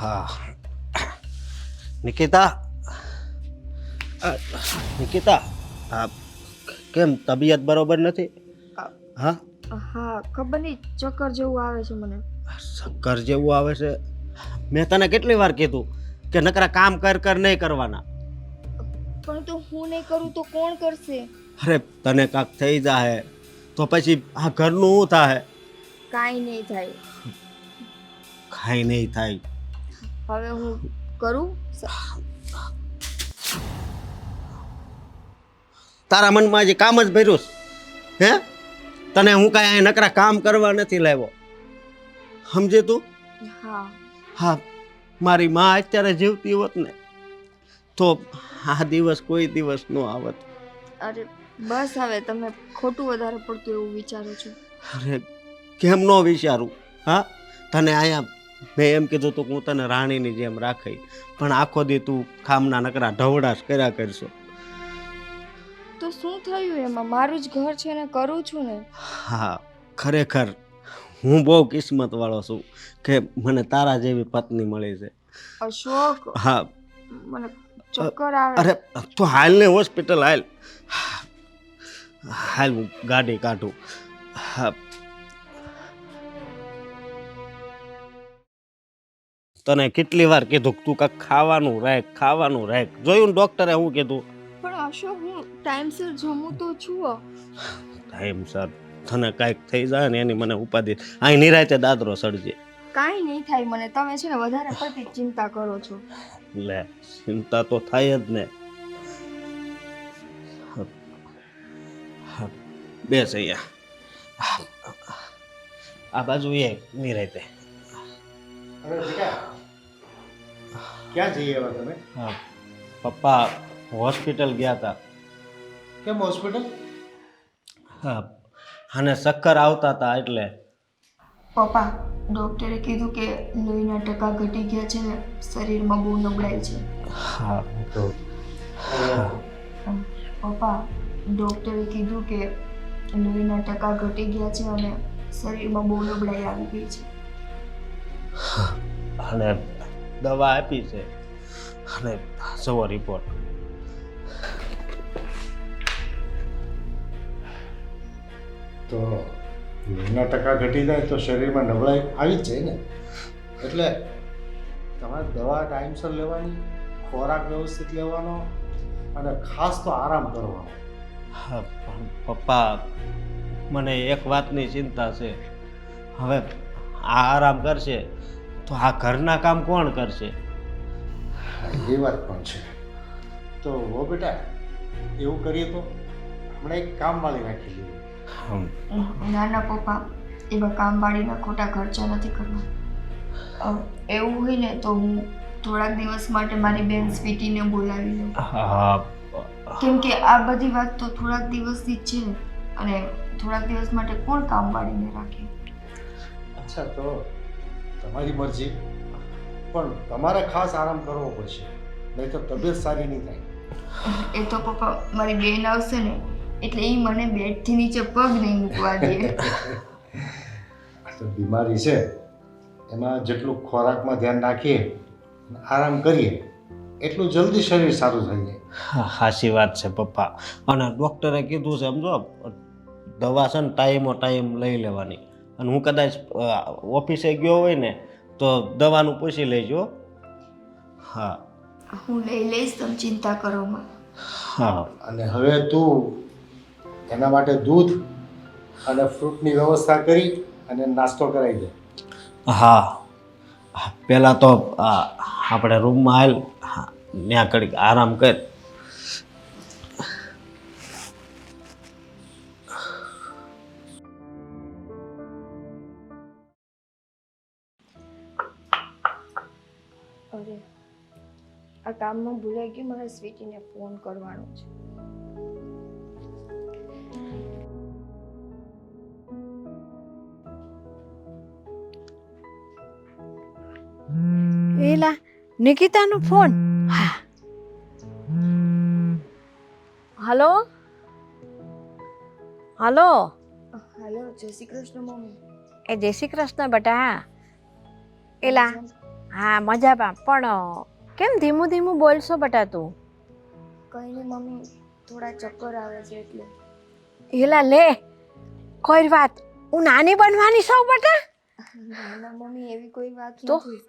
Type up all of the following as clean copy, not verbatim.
હા નિકિતા નિકિતા આ કેમ તબિયત બરોબર નથી? અ- હા હા ખબર નહીં ચક્કર જેવું આવે છે મને. શક્કર જેવું આવે છે. મેં તને કેટલી વાર કીધું કે નકરા કામ કર કર નહીં કરવાના. પણ તો હું નહીં કરું તો કોણ કરશે? અરે તને કાંક થઈ જાય તો પછી આ ઘરનું શું થાય? કાંઈ નહીં થાય. કાંઈ નહીં થાય. હવે હું કરું તારા મનમાં જે કામ જ ભર્યું છે. હે તને હું કાંઈ અહીં નકરા કામ કરવા નથી લાવ્યો. સમજે તું? હા હા મારી માં અત્યારે જીવતી હોત ને તો આ દિવસ કોઈ દિવસ ન આવત. અરે બસ હવે તમે ખોટું વધારે પડતું એવું વિચારો છો. અરે કેમ ન વિચારું? હા તને અહીંયા મેં એમ કીધું તું કે હું તને રાણીની જેમ રાખી, પણ આખો દી તું ખામના નકરા ઢવડાશ કર્યા કરશો. તો શું થયું એમાં? મારું જ ઘર છે ને, કરું છું ને. હા ખરેખર હું બહુ કિસ્મત વાળો છું કે મને તારા જેવી પત્ની મળી છે. અશોક હા મને ચક્કર આવે. અરે તું હાલ ને હોસ્પિટલ હાલ. હાલ હું ગાડી કાઢું. હા તને કેટલી વાર કીધું કે તું કાંઈક ખાવાનું રાખ. જોયું ને ડોક્ટરે શું કીધું? પણ અશોક હું ટાઈમસર જમું તો છું. ટાઈમ સર તને કાંઈક થઈ જાય ને એની મને ઉપાધિ. અહીં નિરાયતે દાદરો સડજે. કાંઈ નહીં થાય મને. તમે છે ને વધારે પડતી ચિંતા કરો છો. લે ચિંતા તો થાય જ ને. બેસ અહીંયા આ બાજુ એ નિરાયતે. અરે બેટા ક્યાં જઈએ હવે તમે? હા પપ્પા હોસ્પિટલ ગયા હતા. કેમ હોસ્પિટલ? હા અને ચક્કર આવતા હતા એટલે. પપ્પા ડૉક્ટરે કીધું કે લોહીના ટકા ઘટી ગયા છે ને, શરીરમાં બહુ નબળાઈ છે. હા તો પપ્પા ડૉક્ટરે કીધું કે લોહીના ટકા ઘટી ગયા છે અને શરીરમાં બહુ નબળાઈ આવી ગઈ છે. અને દવા આપી છે અને સવો રિપોર્ટ. તો લોહીના ટકા ઘટી જાય તો શરીરમાં નબળાઈ આવી જ જાય ને. એટલે તમારે દવા ટાઈમસર લેવાની, ખોરાક વ્યવસ્થિત લેવાનો અને ખાસ તો આરામ કરવાનો. હા પણ પપ્પા મને એક વાતની ચિંતા છે. હવે આ આરામ કરશે તો આ ઘરના કામ કોણ કરશે? એ વાત પણ છે. તો હો બેટા એવું કરીએ તો હમણાં એક કામવાળી રાખી લઈએ. ના ના પપ્પા, એવા કામવાળીના ખોટા ખર્ચા નથી કરવા. એવું હોય ને તો હું થોડાક દિવસ માટે મારી બેન સ્વીટીને બોલાવી લઉં. હા કેમ કે આ બધી વાત તો થોડાક દિવસની જ છે ને, અને થોડાક દિવસ માટે કોણ કામવાળીને રાખે? અચ્છા તો તમારી મરજી, પણ તમારે ખાસ આરામ કરવો પડશે, નહીં તો તબિયત સારી નહીં થાય. એ તો પપ્પા મારી બેન આવશે ને એટલે એ મને બેડથી નીચે પગ નહીં મૂકવા દે. તો બીમારી છે એમાં જેટલું ખોરાકમાં ધ્યાન રાખીએ, આરામ કરીએ એટલું જલ્દી શરીર સારું થઈ જાય. સાચી વાત છે પપ્પા. અને ડૉક્ટરે કીધું છે સમજો દવા છે ને ટાઈમ લઈ લેવાની. અને હું કદાચ ઓફિસે ગયો હોય ને તો દવાનું પૂછી લેજો. હા હું લઈ લઈશ, તમે ચિંતા કરો માં. હા અને હવે તું એના માટે દૂધ અને ફ્રૂટની વ્યવસ્થા કરી અને નાસ્તો કરાવી દે. હા પહેલાં તો આપણે રૂમમાં હાલ ત્યાં ઘડીક આરામ કર. અરે આ કામમાં ભૂલાઈ ગયું, મારે સ્વીટીને ફોન કરવાનો છે. એલા નિકિતાનો ફોન. હા હલો હલો. હાલો, જય શ્રી કૃષ્ણ મમ્મી. એ જય શ્રી કૃષ્ણ બેટા. એલા હા મજામાં પણ કેમ ધીમું ધીમું બોલશો બટા તું? કંઈ નહીં મમ્મી, થોડા ચક્કર આવે છે એટલે. એલા લે કોઈ વાત, હું નાની બનવાની છું બટા? ના મમ્મી, એવી કોઈ વાત તો? નથી.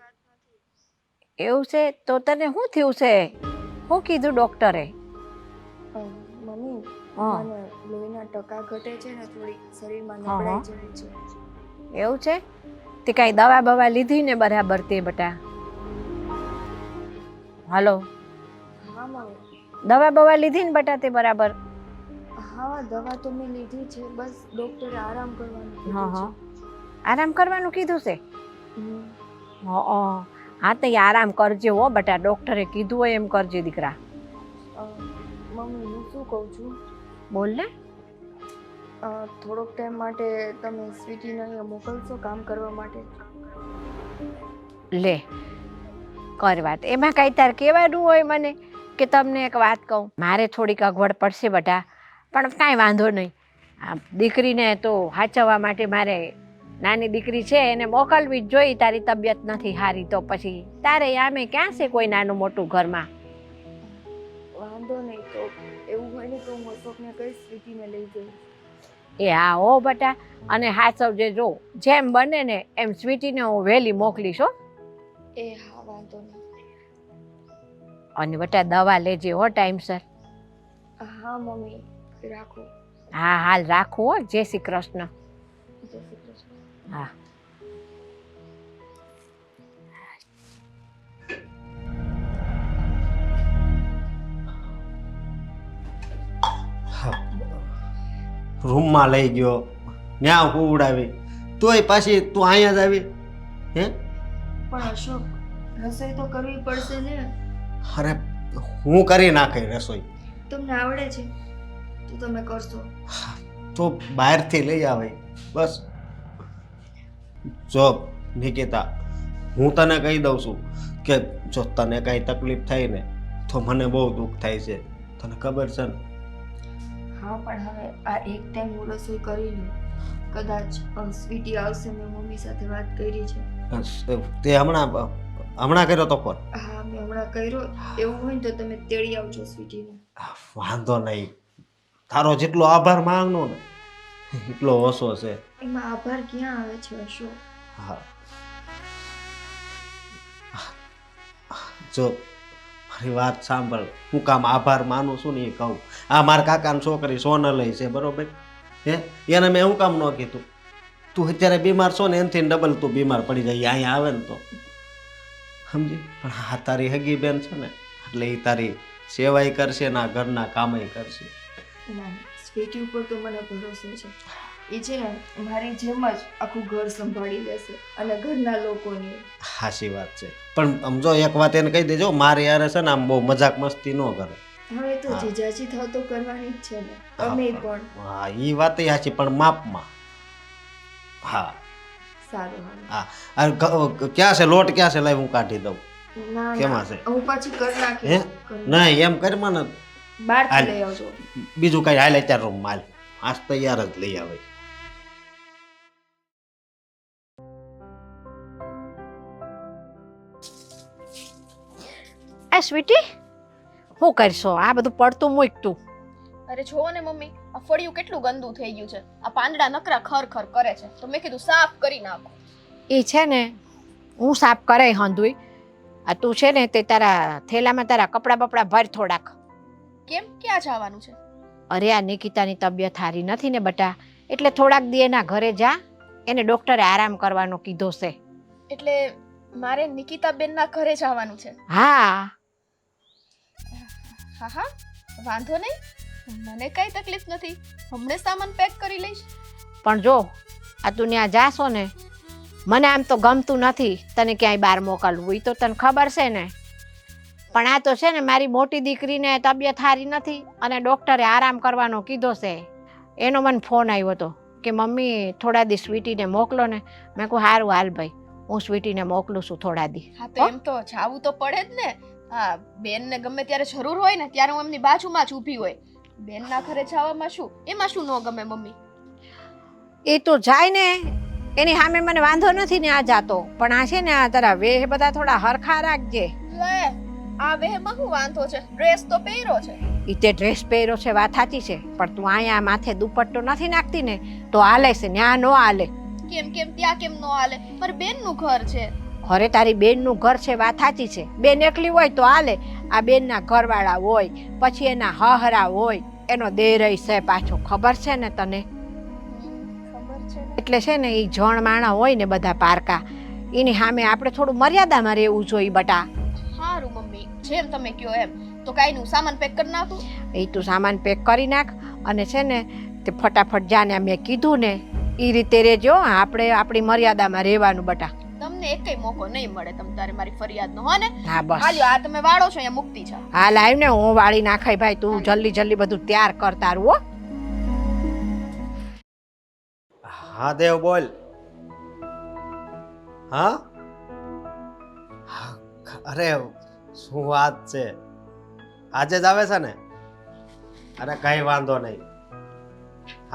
એવું છે તો તને શું થયું છે? શું કીધું ડૉક્ટરે? મમ્મી, હા. મને લોહીના ટકા ઘટે છે ને, થોડી શરીરમાં હા, હા. નબળાઈ જેવી છે. એવું છે? તે કાંઈ દવા બવા લીધી ને બરાબર તે બટા? હાલો, હા મમ્મી. દવા બવા લીધી ને બટા તે બરાબર? હા, દવા તો મેં લીધી છે, બસ ડૉક્ટરે આરામ કરવાનું હા કીધું હા, છે. આરામ કરવાનું કીધું છે? હમ. હા તો આરામ કરજે હો બટા, ડૉક્ટરે કીધું હોય એમ કરજે દીકરા. મમ્મી, હું શું કહું છું, બોલ ને. થોડોક ટાઈમ માટે તમે સ્વીટીને અહીંયા મોકલશો કામ કરવા માટે? લે કર વાત, એમાં કાંઈ તાર કહેવાનું હોય મને કે તમને એક વાત કહું, મારે થોડીક અગવડ પડશે બટા, પણ કાંઈ વાંધો નહીં. આ દીકરીને તો સાચવવા માટે મારે નાની દીકરી છે એને મોકલવી જ જોઈ. તારી તબિયત નથી સારી તો પછી તારે આમે ક્યાં છે કોઈ નાનું મોટું ઘરમાં? વાંધો નહીં, તો એવું હોય ને તો હું અશોકને કહીશ સ્વીટીને લઈ જઈશ. એ હા હો બટા, અને સાચવજે, જો જેમ બને ને એમ સ્વીટીને હું વહેલી મોકલીશ હો. એ હા, વાંધો નહીં. અને બટા દવા લેજે હો ટાઈમસર. હા મમ્મી, રાખો. હા હાલ રાખું હો. જય શ્રી કૃષ્ણ. જય શ્રી કૃષ્ણ. હા. રૂમમાં લઈ ગયો, ન્યા ઉડાવી, તોય પાછી તું અહીંયા જ આવી. હે પણ અશોક, રસોઈ તો કરવી પડશે ને. અરે હું કરી નાખી રસોઈ. તમને આવડે છે તો તમે કરશો. તો બહારથી લઈ આવે બસ. જો નિકિતા, હું તને કહી દઉં છું કે જો તને કાંઈ તકલીફ થાય ને તો મને બહુ દુઃખ થાય છે, તને ખબર છે ને. હા, પણ હવે આ એક ટાઈમ હું રસોઈ કરી લઉં. કદાચ સ્વીટી આવશે, મેં મમ્મી સાથે વાત કરી છે. તે હમણાં કર્યો તો ફોન? હા, મેં હમણાં કર્યો. એવું હોય ને તો તમે તેડી આવજો સ્વીટીને. વાંધો નહીં, તારો જેટલો આભાર માંગનો ને એટલો ઓછો છે. એમાં આભાર ક્યાં આવે છે અશોક? હા, જો મારી વાત સાંભળ, હું કામ આભાર માનું છું ને એ કહું. આ મારા કાકાની છોકરી સોનલ છે બરોબર, હે એને મેં હું કામ ન કીધું? તું અત્યારે બીમાર છો ને એનાથી ડબલ તું બીમાર પડી જાય અહીંયા આવે ને તો, સમજી? પણ હા, તારી હગી બેન છે ને એટલે એ તારી સેવાય કરશે ને આ ઘરના કામય કરશે. ના, સ્વીટી ઉપર તો મને ભરોસો છે. એ છે ને મારી જેમ જ આખું ઘર સંભાળી લેશે અને ઘરના લોકોની. સાચી વાત છે, પણ આમ જો એક વાત એને કહી દેજો, મારે યાર છે ને આમ બહુ મજાક મસ્તી ન કરે. હવે તો જીજાજી થાવ તો કરવાની જ છે ને, અમે પણ. હા, એ વાત સાચી, પણ માપમાં. હા સારું. હા, ક્યાં છે લોટ? ક્યાં છે? લાવ હું કાઢી દઉં. ના કેમાં છે? હું પાછી કરી હે નાખીશ. નહીં એમ કરમાં ને, બહારથી લઈ આવજો. બીજું કઈ હાલે ચાર રૂમ માલ આજ તૈયાર જ લઈ આવે. એ સ્વીટી, શું કરશો? આ બધું પડતું મૂક તું. અરે જોવો ને મમ્મી, આ ફળિયું કેટલું ગંદુ થઈ ગયું છે. આ પાંદડા નકરા ખર કરે છે, તો મેં કીધું સાફ કરી નાખો. એ છે ને હું સાફ કરાય હંધુઈ. આ તું છે ને તે તારા થેલામાં તારા કપડાં બપડા ભર થોડાક. કેમ, ક્યાં જવાનું છે? અરે આ નિકિતાની તબિયત સારી નથી ને બટા, એટલે થોડાક દી એના ઘરે જા. એને ડૉક્ટરે આરામ કરવાનો કીધો છે. એટલે મારે નિકિતા બેનના ઘરે જવાનું છે? હા હા હા, વાંધો નહીં, મને કઈ તકલીફ નથી. હમણે સામાન પેક કરી લઈશ. પણ જો આ તું ત્યાં જાશો ને, મને આમ તો ગમતું નથી તને ક્યાંય બહાર મોકલવું, એ તો તને ખબર છે ને. પણ આ તો છે ને મારી મોટી દીકરીને તબિયત સારી નથી અને ડૉક્ટરે આરામ કરવાનો કીધો છે. એનો મને ફોન આવ્યો હતો કે મમ્મી થોડા દી સ્વીટીને મોકલો ને. મેં કહું સારું હાલ ભાઈ, હું સ્વીટીને મોકલું છું થોડા દી. હા તો એમ તો જાવું તો પડે જ ને. હા, બેનને ગમે ત્યારે જરૂર હોય ને ત્યારે હું એમની બાજુમાં જ ઊભી હોય. બેનના ઘરે જવામાં શું, એમાં શું ન ગમે મમ્મી? એ તો જાય ને એની સામે મને વાંધો નથી ને આ જાતો, પણ આ છે ને આ તારા વેહ બધા થોડા હરખા રાખજે. લે આ વેહમાં શું વાંધો છે? ડ્રેસ તો પહેર્યો છે. ઈ તે ડ્રેસ પહેર્યો છે વાત સાચી છે, પણ તું અહીંયા માથે દુપટ્ટો નથી નાખતી ને તો હાલે છે, ન્યા નો હાલે. કેમ ત્યાં કેમ નો હાલે? મારી બેનનું ઘર છે. અરે તારી બેનનું ઘર છે વાત સાચી છે, બેન એકલી હોય તો હાલે. આ બેનના ઘરવાળા હોય, પછી એના હહરા હોય, એનો દેરય છે પાછો, ખબર છે ને તને? ખબર છે ને? એટલે છે ને એ જણ માણા હોય ને બધા પારકા, એની સામે આપણે થોડું મર્યાદામાં રહેવું જોઈએ બટા. સારું મમ્મી, જેમ તમે કહો એમ. તો કાંઈ નું સામાન પેક કરી નાખું. એ તું સામાન પેક કરી નાખ અને છે ને તે ફટાફટ જાને મેં કીધું ને એ રીતે રહેજો. આપણે આપણી મર્યાદામાં રહેવાનું બટા. તમને એકેય મોકો નહીં મળે તમ તારે મારી ફરિયાદનો, હો ને? હા બસ હાલ્યો, આ તમે વાળો છો અહીંયા મુક્તિ છે. હા લાવ ને, હું વાળી નાખાય ભાઈ. તું જલ્દી જલ્દી બધું તૈયાર કર તારું હો. હા દેવ બોલ. હા અરે શું વાત છે, આજે જ આવે છે ને? અરે કઈ વાંધો નહીં.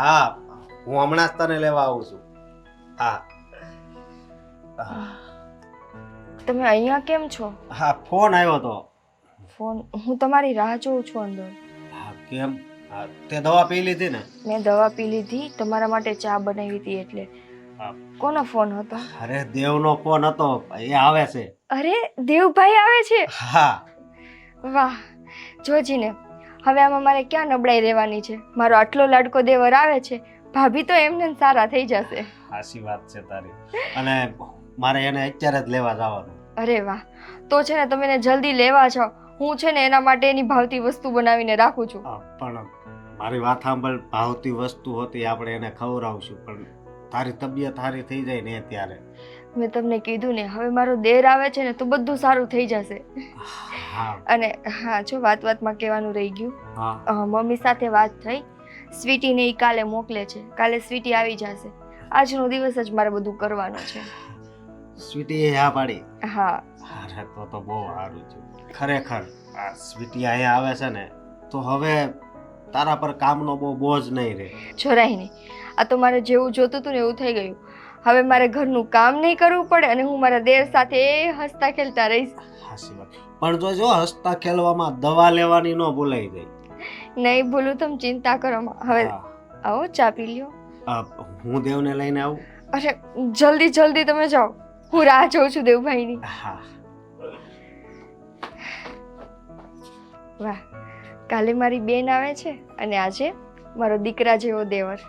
હા હું હમણાં જ તને લેવા આવું છું. હા તમે અહીંયા કેમ છો? હા ફોન આવ્યો તો. ફોન? હું તમારી રાહ જોઉં છું અંદર. હા કેમ? તે દવા પી લીધી ને? મેં દવા પી લીધી, તમારા માટે ચા બનાવી હતી એટલે. હા. કોનો ફોન હતો? અરે દેવનો ફોન હતો, એ આવે છે. અરે દેવભાઈ આવે છે? હા. વાહ જોજીને, હવે આમાં મારે ક્યાં નબળાઈ રહેવાની છે? મારો આટલો લાડકો દેવર આવે છે, ભાભી તો એમને સારા થઈ જશે. સાચી વાત છે તારી. અને મારે એને અત્યારે જ લેવા જવાનું. અરે વાહ, તો છે ને તમે એને જલ્દી લેવા જાઓ. હું છે ને એના માટે એની ભાવતી વસ્તુ બનાવીને રાખું છું. પણ મારી વાત સાંભળ, ભાવતી વસ્તુ હતી આપણે એને ખવડાવશું, પણ તારી તબિયત સારી થઈ જાય ને ત્યારે. મેં તમને કીધું ને, હવે મારો દેર આવે છે ને તો બધું સારું થઈ જશે. હા અને હા જો વાતમાં કહેવાનું રહી ગયું, હા મમ્મી સાથે વાત થઈ, સ્વીટીને ઈ કાલે મોકલે છે. કાલે સ્વીટી આવી જશે. આજનો દિવસ જ મારે બધું કરવાનું છે. સ્વીટી હા પાડી. હા અરે તો બહુ સારું છે ખરેખર. આ સ્વીટી અહીંયા આવે છે ને તો હવે તારા પર કામનો બહુ બોજ નહીં રહે. જોરાય નહીં. આ તો મારે જેવું જોતું હતું ને એવું થઈ ગયું. હવે મારે ઘરનું કામ નહીં કરવું પડે અને હું મારા દેર સાથે હસતા ખેલતા રહીશ. હાસી વાત. પણ જો હસતા ખેલવામાં દવા લેવાની ન ભૂલાઈ જાય. નહીં ભૂલું, તમે ચિંતા કરો માં. હવે હા. આવો ચા પી લ્યો. હું દેવને લઈને આવું. અરે જલ્દી જલ્દી તમે જાઓ, હું રાહ જોઉં છું દેવભાઈની. હા વાહ, કાલે મારી બેન આવે છે અને આજે મારો દીકરા જેવો દેવર.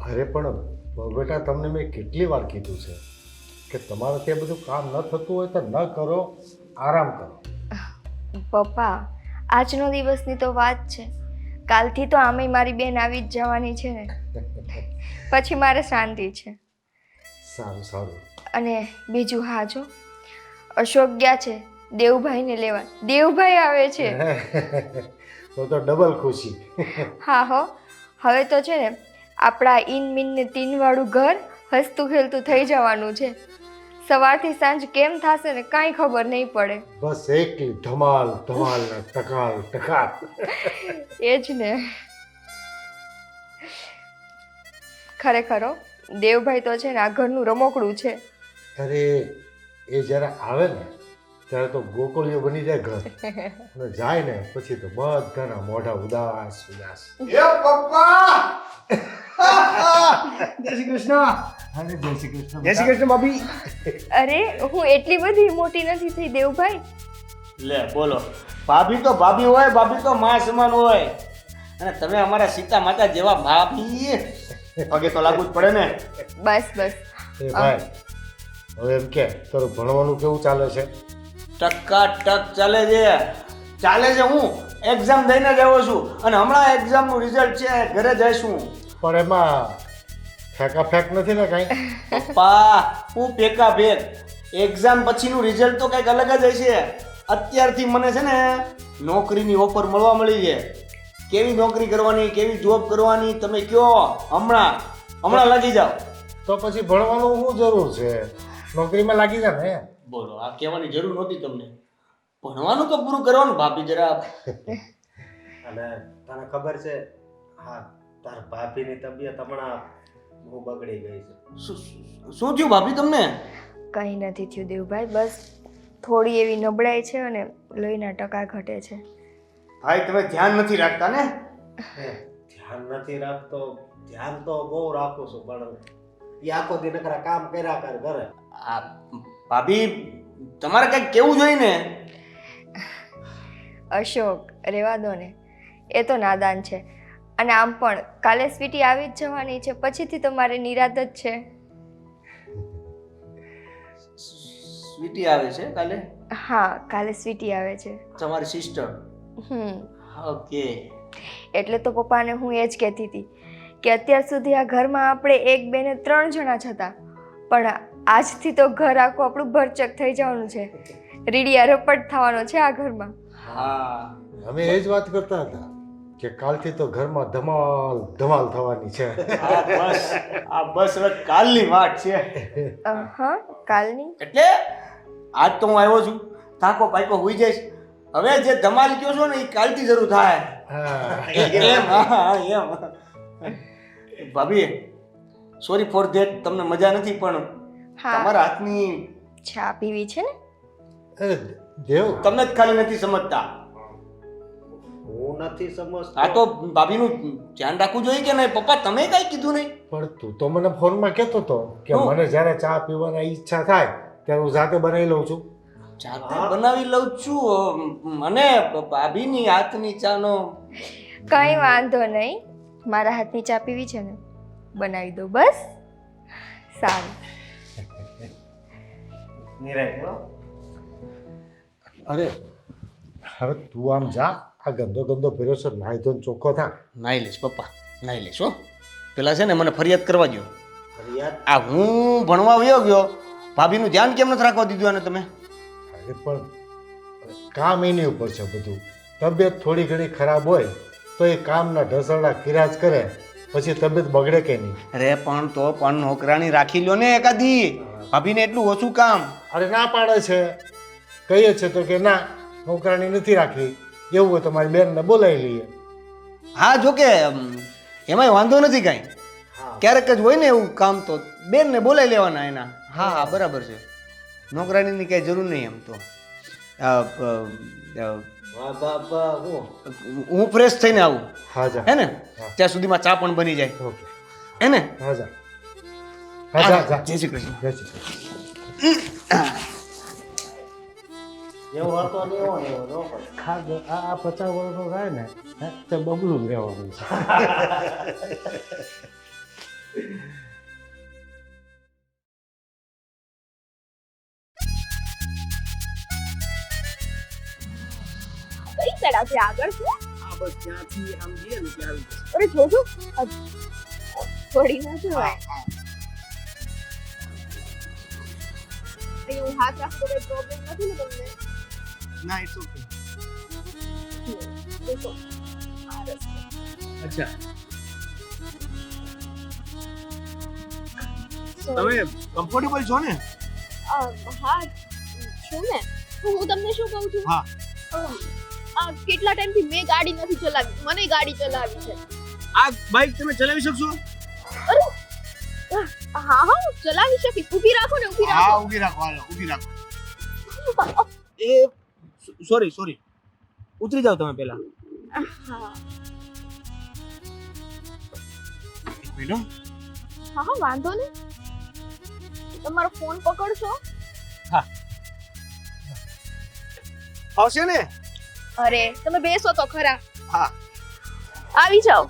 અરે પણ બેટા, તમને મેં કેટલી વાર કીધું છે કે તમારે તે બધું કામ ન થતું હોય તો ન કરો, આરામ કરો. પપ્પા, આજનો દિવસની તો વાત છે. કાલથી તો આમેય મારી બેન આવી જ જવાની છે ને, પછી મારે શાંતિ છે. સારું સારું. અને બીજું હા જો, અશોક ગયા છે દેવભાઈને લેવા. દેવભાઈ આવે છે. તો ડબલ ખુશી. હા હો, હવે તો છે ને આપણા ઇન મીન ને તીન વાળું ઘર હસતું ખેલતું થઈ જવાનું છે. સવારથી સાંજ કેમ થશે ને કાંઈ ખબર નહીં પડે. બસ એકલી ધમાલ ધમાલ ને ટકાલ ટકાલ. એ જ ને. ખરેખર હો, દેવભાઈ તો છે ને આ ઘરનું રમકડું છે. અરે એ જ્યારે આવે ને ત્યારે તો ગોકળીઓ બની જાય ઘર, અને જાય ને પછી તો બધાના મોઢા ઉદાસ ઉદાસ. એ પપ્પા! જય શ્રી કૃષ્ણ. અરે જય શ્રી કૃષ્ણ. જય શ્રી કૃષ્ણ ભાભી. અરે હું એટલી બધી મોટી નથી થઈ દેવભાઈ. લે બોલો, ભાભી તો ભાભી હોય, ભાભી તો માં સમાન હોય, અને તમે અમારા સીતા માતા જેવા ભાભી, પગે તો લાગુ જ પડે ને. બસ બસ. એ ભાઈ, હવે એમ કે તારું ભણવાનું કેવું ચાલે છે? ટકાટક ચાલે છે. ચાલે છે. હું એક્ઝામ દઈને જ આવ્યો છું, અને હમણાં એક્ઝામનું રિઝલ્ટ છે, ઘરે જઈશું. પણ એમાં ફેંકા ફેંક નથી ને કાંઈ? પપ્પા હું પેકા ભેગ, એક્ઝામ પછીનું રિઝલ્ટ તો કંઈક અલગ જ હશે. અત્યારથી મને છે ને નોકરીની ઓફર મળવા મળી છે. કેવી નોકરી કરવાની, કેવી જોબ કરવાની તમે કયો, હમણાં લાગી જાઓ. તો પછી ભણવાનું શું જરૂર છે? નોકરીમાં લાગી જા ને. બોલો, આ કહેવાની જરૂર નહોતી તમને. ભણવાનું તો પૂરું કરવાનું ભાભી જરા. અને તને ખબર છે, હા, તાર ભાભીની તબિયત હમણાં બહુ બગડી ગઈ છે. શું થયું ભાભી તમને? કંઈ નથી થયું દેવભાઈ, બસ થોડી એવી નબળાઈ છે અને લોહીના ટકા ઘટે છે. ભાઈ તમે ધ્યાન નથી રાખતા ને? ધ્યાન નથી રાખતો, ધ્યાન તો બહુ રાખું છું, પણ એ આખો દી નકરા કામ કર્યા કર ઘરે. આ ભાભી તમારે કંઈક કેવું જોઈએ ને. અશોક, રહેવા દો ને, એ તો નાદાન છે. અને આમ પણ કાલે સ્વીટી આવી જ જવાની છે, પછીથી તો મારે નિરાત જ છે. સ્વીટી આવે છે કાલે? હા, કાલે સ્વીટી આવે છે. તમારી સિસ્ટર? ઓકે. એટલે તો પપ્પાને હું એ જ કહેતી હતી કે અત્યાર સુધી આ ઘરમાં આપણે 1, 2 ને 3 જણા જ હતા, પણ આજથી તો ઘર આખું આપણું ભરચક થઈ જવાનું છે. રીડિયા રપટ થવાનો છે આ ઘરમાં. હા, અમે એ જ વાત કરતા હતા કે કાલથી તો ઘરમાં ધમાલ થવાની છે. બસ હવે કાલની વાત છે. હા, કાલની એટલે આજ તો હું આવ્યો છું, થાકો પાકો હોઈ જઈશ. હવે જે ધમાલ કયો છો ને એ કાલથી શરૂ થાય. એમ ભાભી, સોરી ફોર ધેટ, તમને મજા નથી, પણ હા, તમારા હાથની ચા પીવી છે ને. અરે દેવ, તમને જ ખાલી નથી સમજતા. હું નથી સમજતો. આ તો ભાભીનું ધ્યાન રાખવું જોઈએ કે નહીં? પપ્પા તમે કઈ કીધું નહીં? પણ તું તો મને ફોનમાં કહેતો હતો કે શું? મને જ્યારે ચા પીવાની ઈચ્છા થાય ત્યારે હું જાતે બનાવી લઉં છું. જાતે બનાવી લઉં છું. મને ભાભીની હાથની ચાનો કંઈ વાંધો નહીં, મારા હાથની ચા પીવી છે ને, બનાવી દો બસ. સારું. નિરાંત હો. અરે હવે તું આમ જા, આ ગંદો ભર્યો છે, નાહી ધોઈને ચોખ્ખો થા. નાઈ લઈશ પપ્પા, નાઈ લઈશ હો. પેલા છે ને મને ફરિયાદ કરવા દો. ફરિયાદ? આ હું ભણવા વયો ગયો, ભાભીનું ધ્યાન કેમ નથી રાખવા દીધું આને તમે? અરે પણ કામ એની ઉપર છે બધું. તબિયત થોડી ઘણી ખરાબ હોય તો એ કામના ઢસરડા કિરાજ કરે, પછી તબિયત બગડે કે નહીં? અરે પણ નોકરાણી રાખી લ્યો ને એકાદી. ભાભીને એટલું ઓછું કામ. અરે ના પાડે છે, કહીએ છે તો કે ના, નોકરાણી નથી રાખવી. એવું હોય તો મારી બેનને બોલાવી લઈએ. હા, જોકે એમાંય વાંધો નથી કાંઈ. ક્યારેક જ હોય ને એવું કામ, તો બેનને બોલાવી લેવાના એના. હા, બરાબર છે. નોકરાણીની કાંઈ જરૂર નહીં એમ તો. હું ફ્રેશ થઈને આવું, હા જા. હે ને? ત્યાં સુધીમાં ચા પણ બની જાય, ઓકે. હે ને? હા જા. હા જા જા. જય શ્રી કૃષ્ણ. જય શ્રી કૃષ્ણ. એવો હતો ને એવો ને એવો ન પડે. ખાધો આ 50 વર્ષનો થાય ને તે બબલું રહેવાનું છે. કઈ સાઈડ આગળ છે? હા, બસ ત્યાંથી આમ જઈએ ને ત્યાં આવી જશે. અરે જોજો, પડી ના જવાય. હું હાથ રાખતો કઈ પ્રોબ્લેમ નથી ને તમને? ના, ઇટ્સ ઓકે. દેખો, આ રસ્તો. અચ્છા, Sorry. તમે કમ્ફર્ટેબલ છો ને? હા, છું ને. હું તમને શું કહું છું? હા. કેટલા ટાઈમથી મેં ગાડી નથી ચલાવી, મને ગાડી ચલાવી છે. આ બાઇક તમે ચલાવી શકશો? અરે હા હા, હું ચલાવી શકીશ. ઊભી રાખો ને, ઊભી રાખો. હા, ઊભી રાખો, હાલો ઊભી રાખો. એ સોરી, ઉતરી જાઓ તમે પહેલા. હા એક મિનિટ. હા, વાંધો નહીં. તમારો ફોન પકડશો? આવશે ને? અરે તમે બેસો તો ખરા. હા. આવી જાઓ.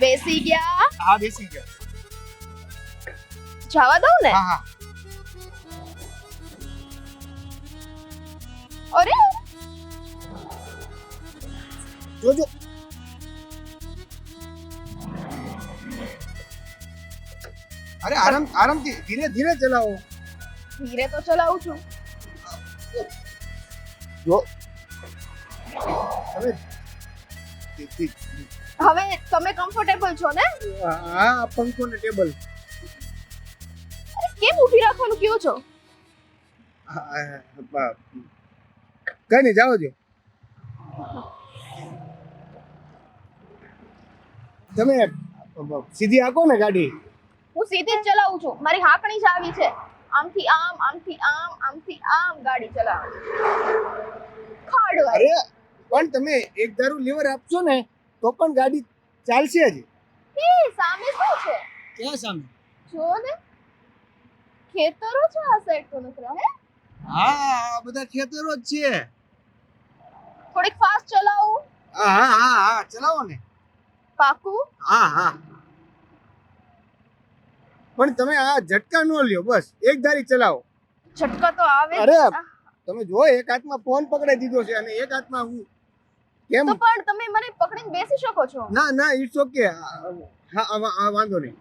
બેસી ગયા? હા, બેસી ગયા. જવા દઉં ને? હા. અરે જોજો. અરે આરામથી, ધીરે ધીરે ચલાવો. ધીરે તો ચલાવું છું. જો હવે તમે કમ્ફર્ટેબલ છો ને? હા પંખો ને ટેબલ કેમ ઊભી રાખવાનું કયો છો? કઈ નહીં જાઓ છો તમે સીધી આકો ને ગાડી. હું સીધી જ ચલાવું છું. મારી હાંકણી જ આવી છે. આમથી આમ, આમથી આમ, આમથી આમ ગાડી ચલાવવાની. ખાડવાય. અરે પણ તમે એક ધારું લીવર આપશો ને તો પણ ગાડી ચાલશે જ. એ સામે શું છે? ક્યાં સામે? જો ને ખેતરો છે આ સાઈડ તો નકરા હે. હા આ બધા ખેતરો જ છે. થોડીક ફાસ્ટ ચલાવું. હા હા હા હા ચલાવો ને. પાકું? હા હા પણ તમે આ ઝટકા ન લ્યો, બસ એક ધારી ચલાવો. ઝટકા તો આવે જ. અરે તમે જો એક હાથમાં ફોન પકડાઈ દીધો છે અને એક હાથમાં હું કેમ? તો પણ તમે મને પકડીને બેસી શકો છો. ના ના ઇટ્સ ઓકે. હા વાંધો નહીં.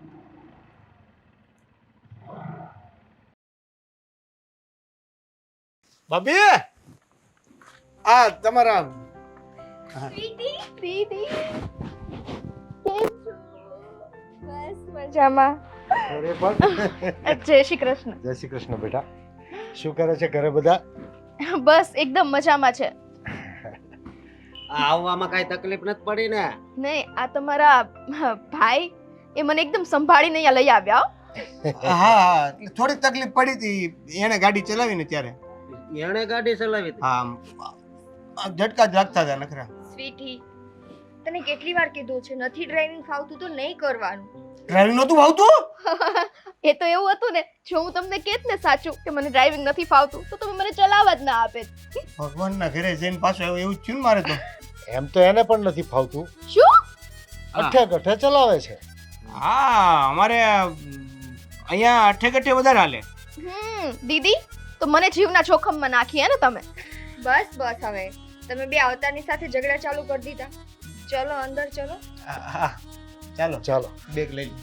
ભાભી આ તમારા દીદી કેમ છો? બસ મજામાં. અરે પણ જય શ્રી કૃષ્ણ. જય શ્રી કૃષ્ણ બેટા. શું કરે છે ઘરે બધા? બસ એકદમ મજામાં છે. આવવામાં કાંઈ તકલીફ નથી પડી ને? નહીં, આ તમારા ભાઈ એ મને એકદમ સંભાળીને અહીંયા લઈ આવ્યા હો. હા એટલે થોડીક તકલીફ પડી હતી એને ગાડી ચલાવીને ત્યારે. એણે ગાડી ચલાવી હતી? હા ઝટકા જ લાગતા હતા નખરા. સ્વીટી, તને કેટલી વાર કીધું છે નથી ડ્રાઇવિંગ ફાવતું તો નહીં કરવાનું. ડ્રાઇવિંગ નહોતું આવતું? એ તો એવું હતું ને, જો હું તમને કહેત ને સાચું કે મને ડ્રાઇવિંગ નથી ફાવતું તો તમે મને ચલાવવા જ ના આપે. ભગવાનના ઘરે જઈને પાછું એવું જ થયું ને મારે તો. એમ તો એને પણ નથી ફાવતું, શું? અઠે ગઠે ચલાવે છે. હા અમારે અહીંયા અઠે ગઠે વધારે હાલે. દીદી તો મને જીવના જોખમમાં નાખી હે ને તમે. બસ બસ હવે તમે બે અવતારની સાથે ઝઘડા ચાલુ કરી દીધા. ચલો અંદર ચલો. હા ચાલો ચાલો બેગ લઈ લો.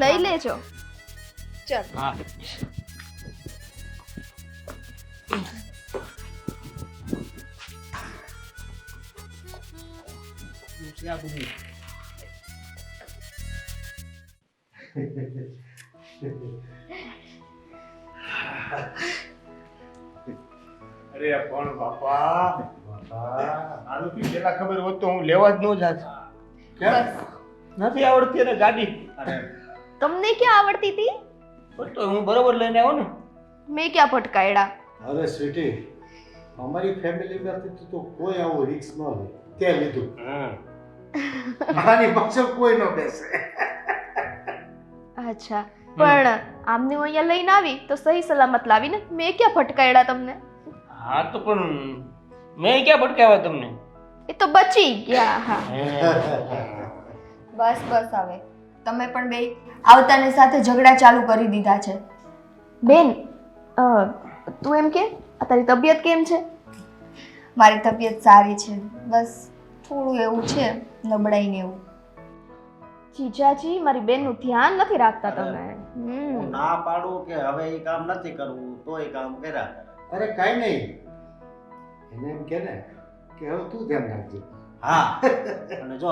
લઈ લેજો. ચલ. હા અરે પણ બાપા આનું બી પેલા ખબર હોત તો હું લેવા જ ન જાત. કેમ નથી આવડતી ને ગાડી? અરે તમને ક્યાં આવડતી હતી? પણ તો હું બરોબર લઈને આવ્યો ને. મેં ક્યાં ભટકાયડા? અરે સ્વીટી, અમારી ફેમિલી માંથી તો કોઈ આવો રિસ્ક ન લે, તે લીધું. આની પાછળ કોઈ ન બેસે. અચ્છા, પણ આમને હું અહીંયા લઈને આવી તો સહી સલામત લાવીને. મેં ક્યાં ભટકાયડા તમને? હા તો પણ મેં ક્યાં ભટકાવ્યા તમને? એ તો બચી ગયા. હા બસ બસ હવે તમે પણ બે આવતાની સાથે ઝઘડા ચાલુ કરી દીધા છે. બેન, તું એમ કે આ તારી તબિયત કેમ છે? મારી તબિયત સારી છે, બસ થોડું એવું છે નબળાઈને એવું. જીજાજી મારી બેનનું ધ્યાન નથી રાખતા તમે. હું ના પાડું કે હવે એ કામ નથી કરવું તોય કામ કર્યા. અરે કાંઈ નહીં, એને એમ કે ને કે હવે તું ધ્યાન રાખજે. હા અને જો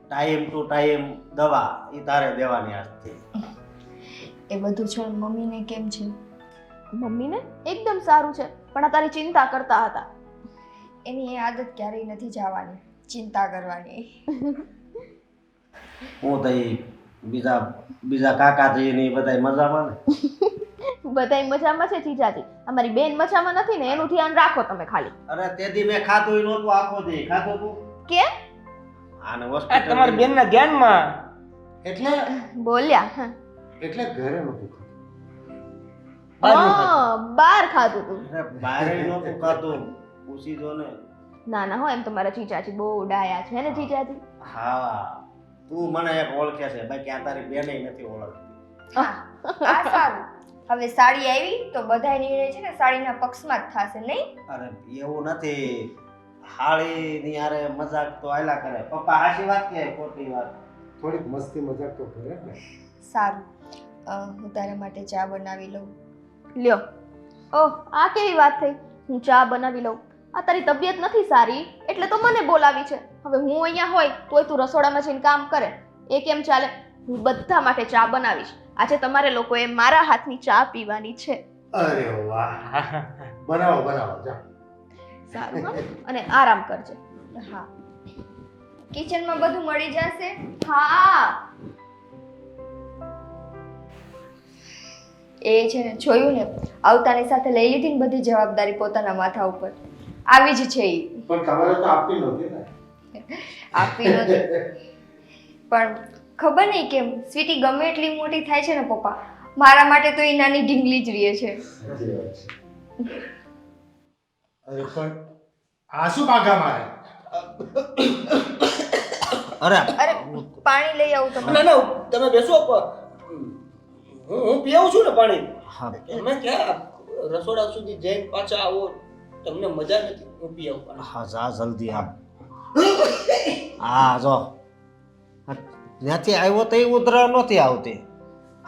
ટાઈમ ટુ ટાઈમ દવા એ તારે દેવાની આજથી. એ બધું છોડ, મમ્મીને કેમ છે? મમ્મીને એકદમ સારું છે, પણ આ તારી ચિંતા કરતા હતા. એની એ આદત ક્યારેય નથી જવાની, ચિંતા કરવાની. હું થઈ બીજા કાકા થઈ ને એ બધા મજામાં ને? બધાય મજામાં છે જીજાજી. અમારી બેન મજામાં નથી ને એનું ધ્યાન રાખો તમે ખાલી. અરે તેથી મેં ખાધું નહોતું આખો દી. ખાધું તું કે આને હોસ્પિટલ તમારી બેનના ધ્યાનમાં એટલે બોલ્યા? એટલે ઘરે નતું ખાતું. બાર ખાધું તું. અરે બારે નહોતું ખાધું, પૂછી જો ને. ના ના હો, એમ તો મારા જીજાજી બહુ ડાયા છે ને જીજાજી. હા તું મને એક ઓળખે છે, બાકી આ તારી બેને નથી ઓળખતી. આ સારું. હવે સાડી આવી તો બધા નિર્ણય છે ને સાડીના પક્ષમાં જ થશે, નહીં? અરે એવું નથી, હાળી ની યારે મજાક તો આયલા કરે. પપ્પા હાચી વાત કે ખોટી વાત? થોડીક મસ્તી મજાક તો કરે ને. સારું, હું તારા માટે ચા બનાવી લઉં. લ્યો ઓહ, આ કેવી વાત થઈ? હું ચા બનાવી લઉં. આ તારી તબિયત નથી સારી એટલે તો મને બોલાવી છે. હવે હું અહીંયા હોય તોય તું રસોડામાં જઈને કામ કરે, એ કેમ ચાલે? હું બધા માટે ચા બનાવીશ. આજે તમારે લોકોએ મારા હાથની ચા પીવાની છે. અરે વાહ, બનાવો બનાવો જા. સારું હા? અને આરામ કરજે. હા, કિચનમાં બધું મળી જશે. હા. એ છે ને, જોયું ને, આવતાની સાથે લઈ લીધી ને બધી જવાબદારી પોતાના માથા ઉપર. આવી જ છે એ. પણ તમારે તો આપી નહોતી ને. આપી નથી, પણ ખબર નહીં કેમ સ્વીટી ગમે એટલી મોટી થાય છે ને પપ્પા, મારા માટે તો એ નાની ઢીંગલી જ રહે છે. સાચી વાત છે. અરે પણ આ શું માગા મારે? અરે અરે પાણી લઈ આવું તમે. ના ના તમે બેસો હું પી આવું છું ને પાણી. હા તમે ક્યાં રસોડા સુધી જઈને પાછા આવો, તમને મજા નથી. હું પી આવું પાણી. હા જા જલ્દી આમ. હા જો ત્યાંથી આવ્યો તો એ ઉધરા નહોતી આવતી.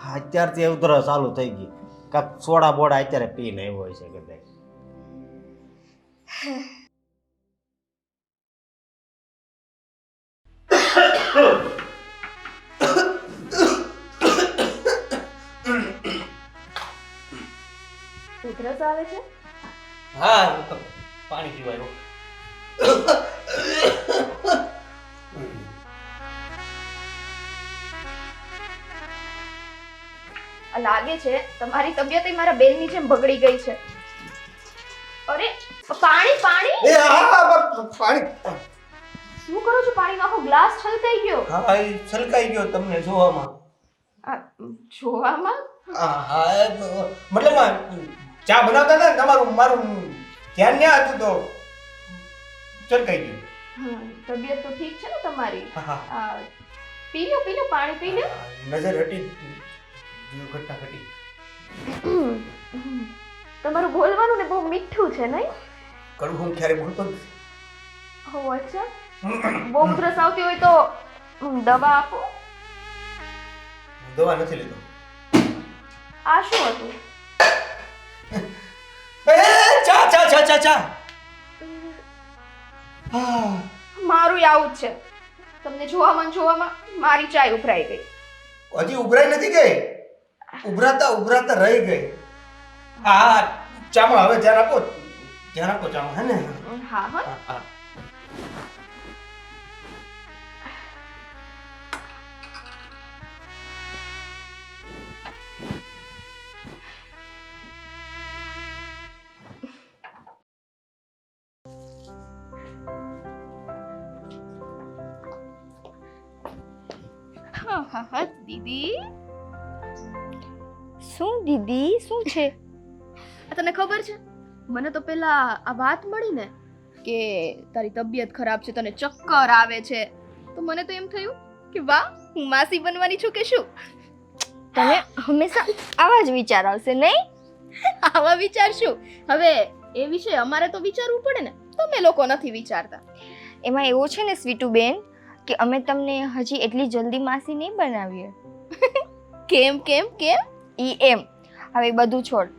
હા અત્યારથી ઉધરા ચાલુ થઈ ગઈ. કાંક સોડા બોડા અત્યારે પીને આવ્યો હોય છે કદાચ. ઉધરસ આવે છે? હા પાણી પીવાયું. લાગે છે તમારી તબિયત મારા બેનની જેમ બગડી ગઈ છે. અરે પાણી પાણી એ હા પાણી. શું કરો છો? પાણીનો આખો ગ્લાસ છલકાઈ ગયો. હા એ છલકાઈ ગયો તમને જોવામાં. આ જોવામાં હા હા મતલબ ચા બનાવતા હતા ને તમારું મારું ધ્યાન ન્યા હતું તો છલકાઈ ગયું. તબિયત તો ઠીક છે ને તમારી? હા હા આ, પી લો પાણી પી લો. નજર હટી ઘટના ઘટી. તમારું બોલવાનું ને બહુ મીઠું છે નહીં? કડવું હું ક્યારે બોલતો નથી. હો અચ્છા. બહુ ઉધરસ આવતી હોય તો દવા આપો. દવા નથી લીધો. આ શું હતું? એ ચા ચા ચા ચા ચા. હા મારું આવું જ છે. તમને જોવામાં મારી ચાય ઉભરાઈ ગઈ. હજી ઉભરાઈ નથી ગઈ. ઉભરાતા રહી ગઈ. હા ચામાં હવે ધ્યાન આપો ચામાં. હે ને? હા હા. હા હા. હા દીદી. શું દીદી, શું છે? તને ખબર છે, મને તો પેલા આ વાત મળી ને કે તારી તબિયત ખરાબ છે, તને ચક્કર આવે છે, તો મને તો એમ થયું કે વાહ, હું માસી બનવાની છું કે શું. તને હંમેશા આવા જ વિચાર આવશે નહીં? આવા વિચાર શું? હવે એ વિશે અમારે તો વિચારવું પડે ને, તમે લોકો નથી વિચારતા. એમાં એવું છે ને સ્વીટુ બેન, કે અમે તમને હજી એટલી જલ્દી માસી નહીં બનાવીએ. કેમ કેમ કેમ? ઈ એમ, હવે બધું છોડ.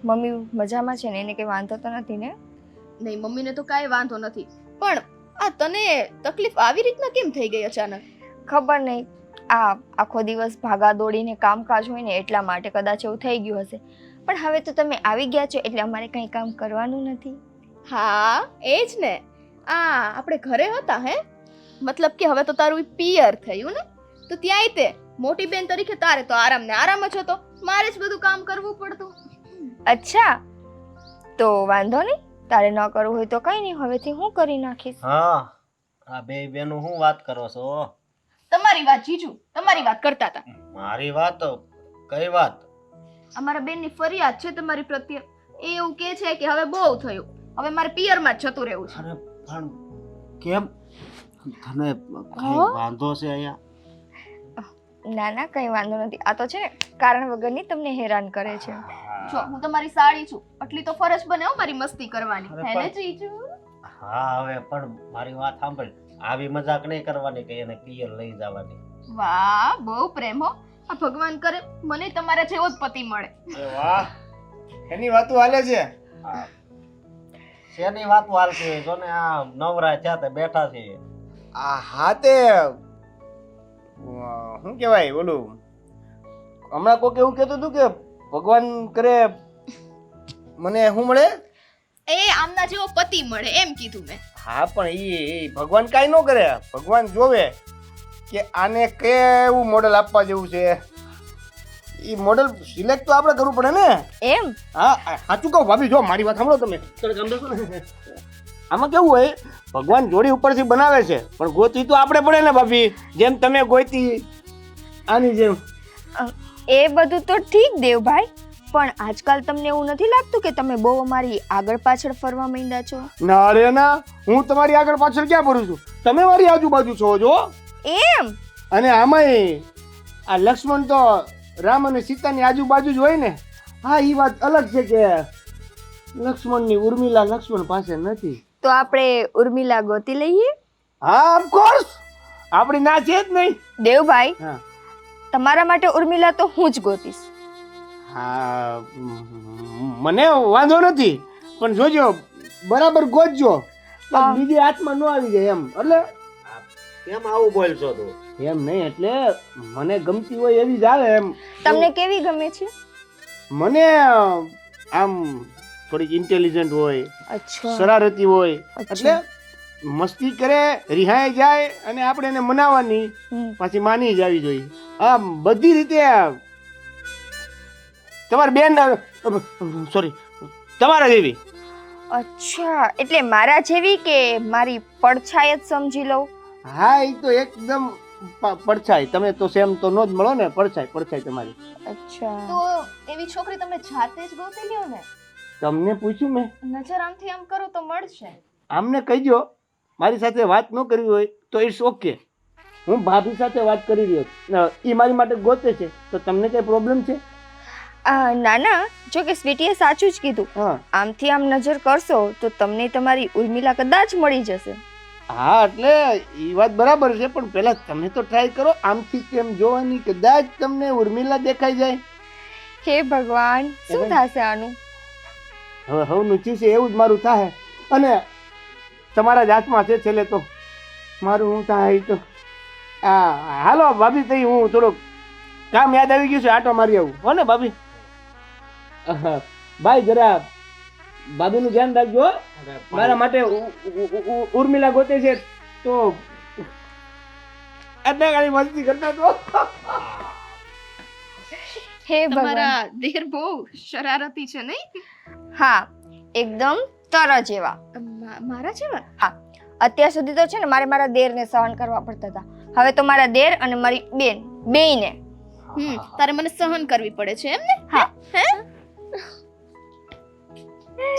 મમ્મી મજામાં છે ને? એને કંઈ વાંધો તો નથી ને? નહીં, મમ્મીને તો કાંઈ વાંધો નથી, પણ આ તને તકલીફ આવી રીતના કેમ થઈ ગઈ અચાનક? ખબર નહીં, આ આખો દિવસ ભાગા દોડીને કામકાજ હોય ને એટલા માટે કદાચ એવું થઈ ગયું હશે. પણ હવે તો તમે આવી ગયા છો એટલે અમારે કંઈ કામ કરવાનું નથી. હા એ જ ને. આપણે ઘરે હતા હે, મતલબ કે હવે તો તારું પિયર થયું ને, તો ત્યાંય તે મોટી બેન તરીકે તારે તો આરામ ને આરામ જ હતો, મારે જ બધું કામ કરવું પડતું. અચ્છા, તો વાંધો નહીં, તારે ન કરવું હોય તો કંઈ નહીં, હવેથી હું કરી નાખીશ. હા આ બે બેનું શું વાત કરો છો? તમારી વાત જીજુ, તમારી વાત કરતા હતા. મારી વાત? કઈ વાત? અમારા બેનની ફરિયાદ છે તમારી પ્રત્યે. એ એવું કહે છે કે હવે બહુ થયું, હવે મારે પિયરમાં જ જતું રહેવું છે. અરે પણ કેમ? તને કઈ હા? વાંધો છે અહીંયા? ના ના, કંઈ વાંધો નથી. આ તો છે ને કારણ વગરની તમને હેરાન કરે છે. જો હું તમારી સાળી છું, એટલી તો ફરજ બને હો મારી મસ્તી કરવાની, અરે હે ને પણ- જીજુ? હા હવે પણ મારી વાત સાંભળ, આવી મજાક નહીં કરવાની કે એને પિયર લઈ જવાની. વાહ, બહુ પ્રેમ હો. આ ભગવાન કરે મને તમારા જેવો જ પતિ મળે. અરે વાહ, એની વાતો હાલે છે. શેની વાતો હાલતી હોય જો ને આ નવરા છે તે બેઠા છે. હા તે શું કહેવાય બોલું, હમણાં કોક એવું કહેતું હતું કે ભગવાન કરે મને શું મળે? એ આમના જેવો પતિ મળે એમ કીધું મેં. હા પણ એ ભગવાન કાંઈ ન કરે. ભગવાન જોવે કે આને કેવું મોડલ આપવા જેવું છે. એ મોડલ સિલેક્ટ તો આપણે કરવું પડે ને. એમ હા સાચું કહું ભાભી, જો મારી વાત સાંભળો તમે. આમાં કેવું હોય, ભગવાન જોડી ઉપરથી બનાવે છે પણ ગોતી તો આપણે પડે ને ભાભી. જેમ તમે ગોતી આની જેમ. એ બધું તો ઠીક દેવભાઈ, પણ આજકાલ તમને એવું નથી લાગતું કે તમે બહુ અમારી આગળ પાછળ ફરવા માંડ્યા છો? ના રે ના, હું તમારી આગળ પાછળ ક્યાં ફરું છું? તમે મારી આજુબાજુ છો જો. એમ અને આમાંય આ લક્ષ્મણ તો રામ અને સીતાની આજુબાજુ જ હોય ને. હા એ વાત અલગ છે કે લક્ષ્મણની ઉર્મિલા લક્ષ્મણ પાસે નથી. તો આપણે ઉર્મિલા ગોતી લઈએ. હા ઓફકોર્સ, આપણી ના છે જ નહીં. દેવભાઈ, હા તમારા માટે ઉર્મિલા તો હું જ ગોતીશ. હા મને વાંધો નથી, પણ જોજો બરાબર ગોતજો, હા. બીજી હાથમાં ન આવી જાય એમ. એટલે કેમ આવું બોલશો તું? એમ નહીં, એટલે મને ગમતી હોય એવી જ આવે એમ. તમને કેવી ગમે છે? મને આમ થોડીક ઇન્ટેલિજન્ટ હોય, અચ્છા શરારતી હોય, અચ્છા. એટલે મસ્તી કરે, રિહાઈ જાય અને આપણે એને મનાવવાની, પાછી માની જ આવી જોઈએ. આમ બધી રીતે તમારી બેન, સોરી તમારા જેવી. અચ્છા, એટલે મારા જેવી કે મારી પડછાય જ સમજી લઉં? હા એ તો એકદમ પડછાય. તમે તો સેમ તો નો જ મળો ને. પડછાય તમારી. અચ્છા, તો એવી છોકરી તમે જાતે જ ગોતી લ્યો ને. તમને પૂછ્યું મેં? નજર આમથી આમ કરો તો મળશે. આમને કહીજો મારી સાથે વાત ન કરવી હોય તો ઇટ્સ ઓકે. હું ભાભી સાથે વાત કરી રહ્યો છું, એ મારી માટે ગોતે છે, તો તમને કઈ પ્રોબ્લેમ છે? ના ના, જો કે સ્વીટીએ સાચું જ કીધું. હા આમથી આમ નજર કરશો તો તમને તમારી ઉર્મિલા કદાચ મળી જશે. હા એટલે એ વાત બરાબર છે, પણ પહેલા તમે તો ટ્રાય કરો આમથી કેમ જોવાની, કદાચ તમને ઉર્મિલા દેખાઈ જાય. હે ભગવાન, શું થશે આનું? હવે હવનું ચીસે એવું જ મારું થાય, અને તમારા જ હાથમાં છે છેલ્લે તો. મારું હું થાય તો હાલો ભાભી, તઈ હું થોડુંક કામ યાદ આવી ગયું છે, આટો મારી આવું હો ને ભાભી. ભાઈ જરા ભાભીનું ધ્યાન રાખજો હો. મારા માટે ઉર્મિલા ગોતે છે તો આટલા ગાડી મસ્તી કરતા તો. હે ભગવાન. તમારા દેર બહુ શરારતી છે નહીં? હા, એકદમ તર જેવા. મારા જેવા? હા, અત્યાર સુધી તો છે ને મારે મારા દેરને સહન કરવા પડતા હતા. હવે તો મારા દેર અને મારી બેન બેયને. તારે મને સહન કરવી પડે છે એમ ને? હા.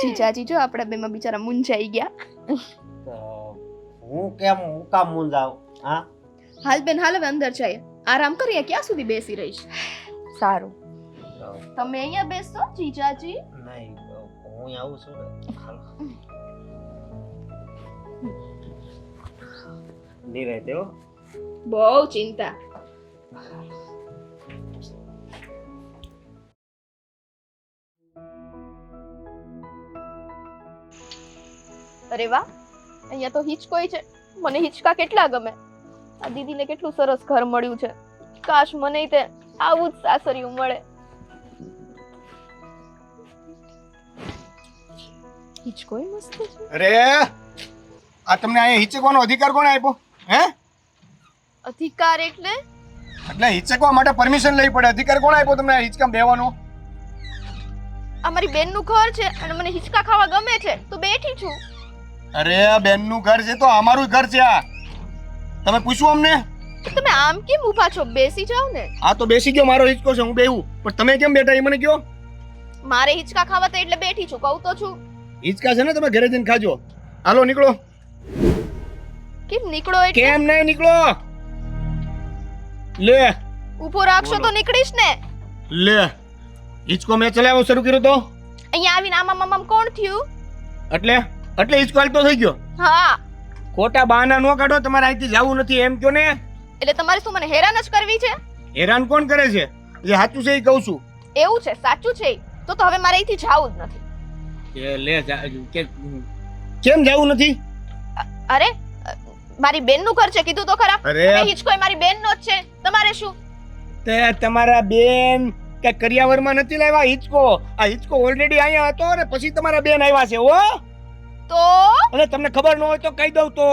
જીજાજી જો આપણા બેમાં બિચારા મૂંઝાઈ ગયા. તો હું કેમ હું કામ મૂંઝાવ? હા હાલ બેન હાલ, હવે અંદર જઈએ, આરામ કરીએ. ક્યાં સુધી બેસી રહીશ? સારું. તમે અહીંયા બેસો જીજાજી. નહીં, હું આવું છું ને. હાલો. નિરાંતે હો. બહુ ચિંતા. અરે વાહ, અહીંયા તો હિચકોય છે. મને હિચકા કેટલા ગમે. આ દીદીને કેટલું સરસ ઘર મળ્યું છે. કાશ મને તે આવું જ સાસરિયું મળે. હિચકોય મસ્ત છે. અરે આ તમને અહીંયા હિચકવાનો અધિકાર કોણે આપ્યો? હે? અધિકાર એટલે? એટલે હિચકવા માટે પરમિશન લેવી પડે. અધિકાર કોણે આપ્યો તમને આ હિચકામાં બેહવાનો? આ મારી બેનનું ઘર છે અને મને હિચકા ખાવા ગમે છે તો બેઠી છું. અરે આ બેનનું ઘર છે તો અમારું ઘર છે આ. તમે પૂછ્યું અમને? તમે આમ કેમ ઊભા છો? બેસી જાઓ ને. આ તો બેસી ગયો, મારો હિચકો છે, હું બેહું. પણ તમે કેમ બેઠા એ મને કહો. મારે હિચકા ખાવા તો એટલે બેઠી છું, કહું તો છું. હિચકા છે ને તમે ઘરે જઈને ખાજો. હાલો નીકળો. કેમ નીકળો એટલે? કેમ નહીં નીકળો? લે ઊભો રાખશો તો નીકળીશ ને. લે હિચકો મેં ચલાવવો શરૂ કર્યો તો અહીંયા આવીને આમાં મામા કોણ થયું? એટલે હિચકો હાલતો થઈ ગયો. હા, ખોટા બહાના ન કાઢો. તમારે અહીંથી જવું નથી એમ કયો ને. એટલે તમારે શું મને હેરાન જ કરવી છે? હેરાન કોણ કરે છે? જે સાચું છે એ કહું છું. એવું છે? સાચું છે? તો હવે મારે અહીંથી જવું જ નથી. એ લે કેમ જવું નથી? અરે મારી બેનનું ઘર છે, કીધું તો ખરા. અરે અને હિચકો મારી બેનનો જ છે, તમારે શું? તે તમારા બેન કે કરિયાવરમાં નથી લાવ્યા હિચકો. આ હિચકો ઓલરેડી અહીંયા હતો ને પછી તમારા બેન આવ્યા છે હો. તો અને તમને ખબર ન હોય તો કહી દઉં તો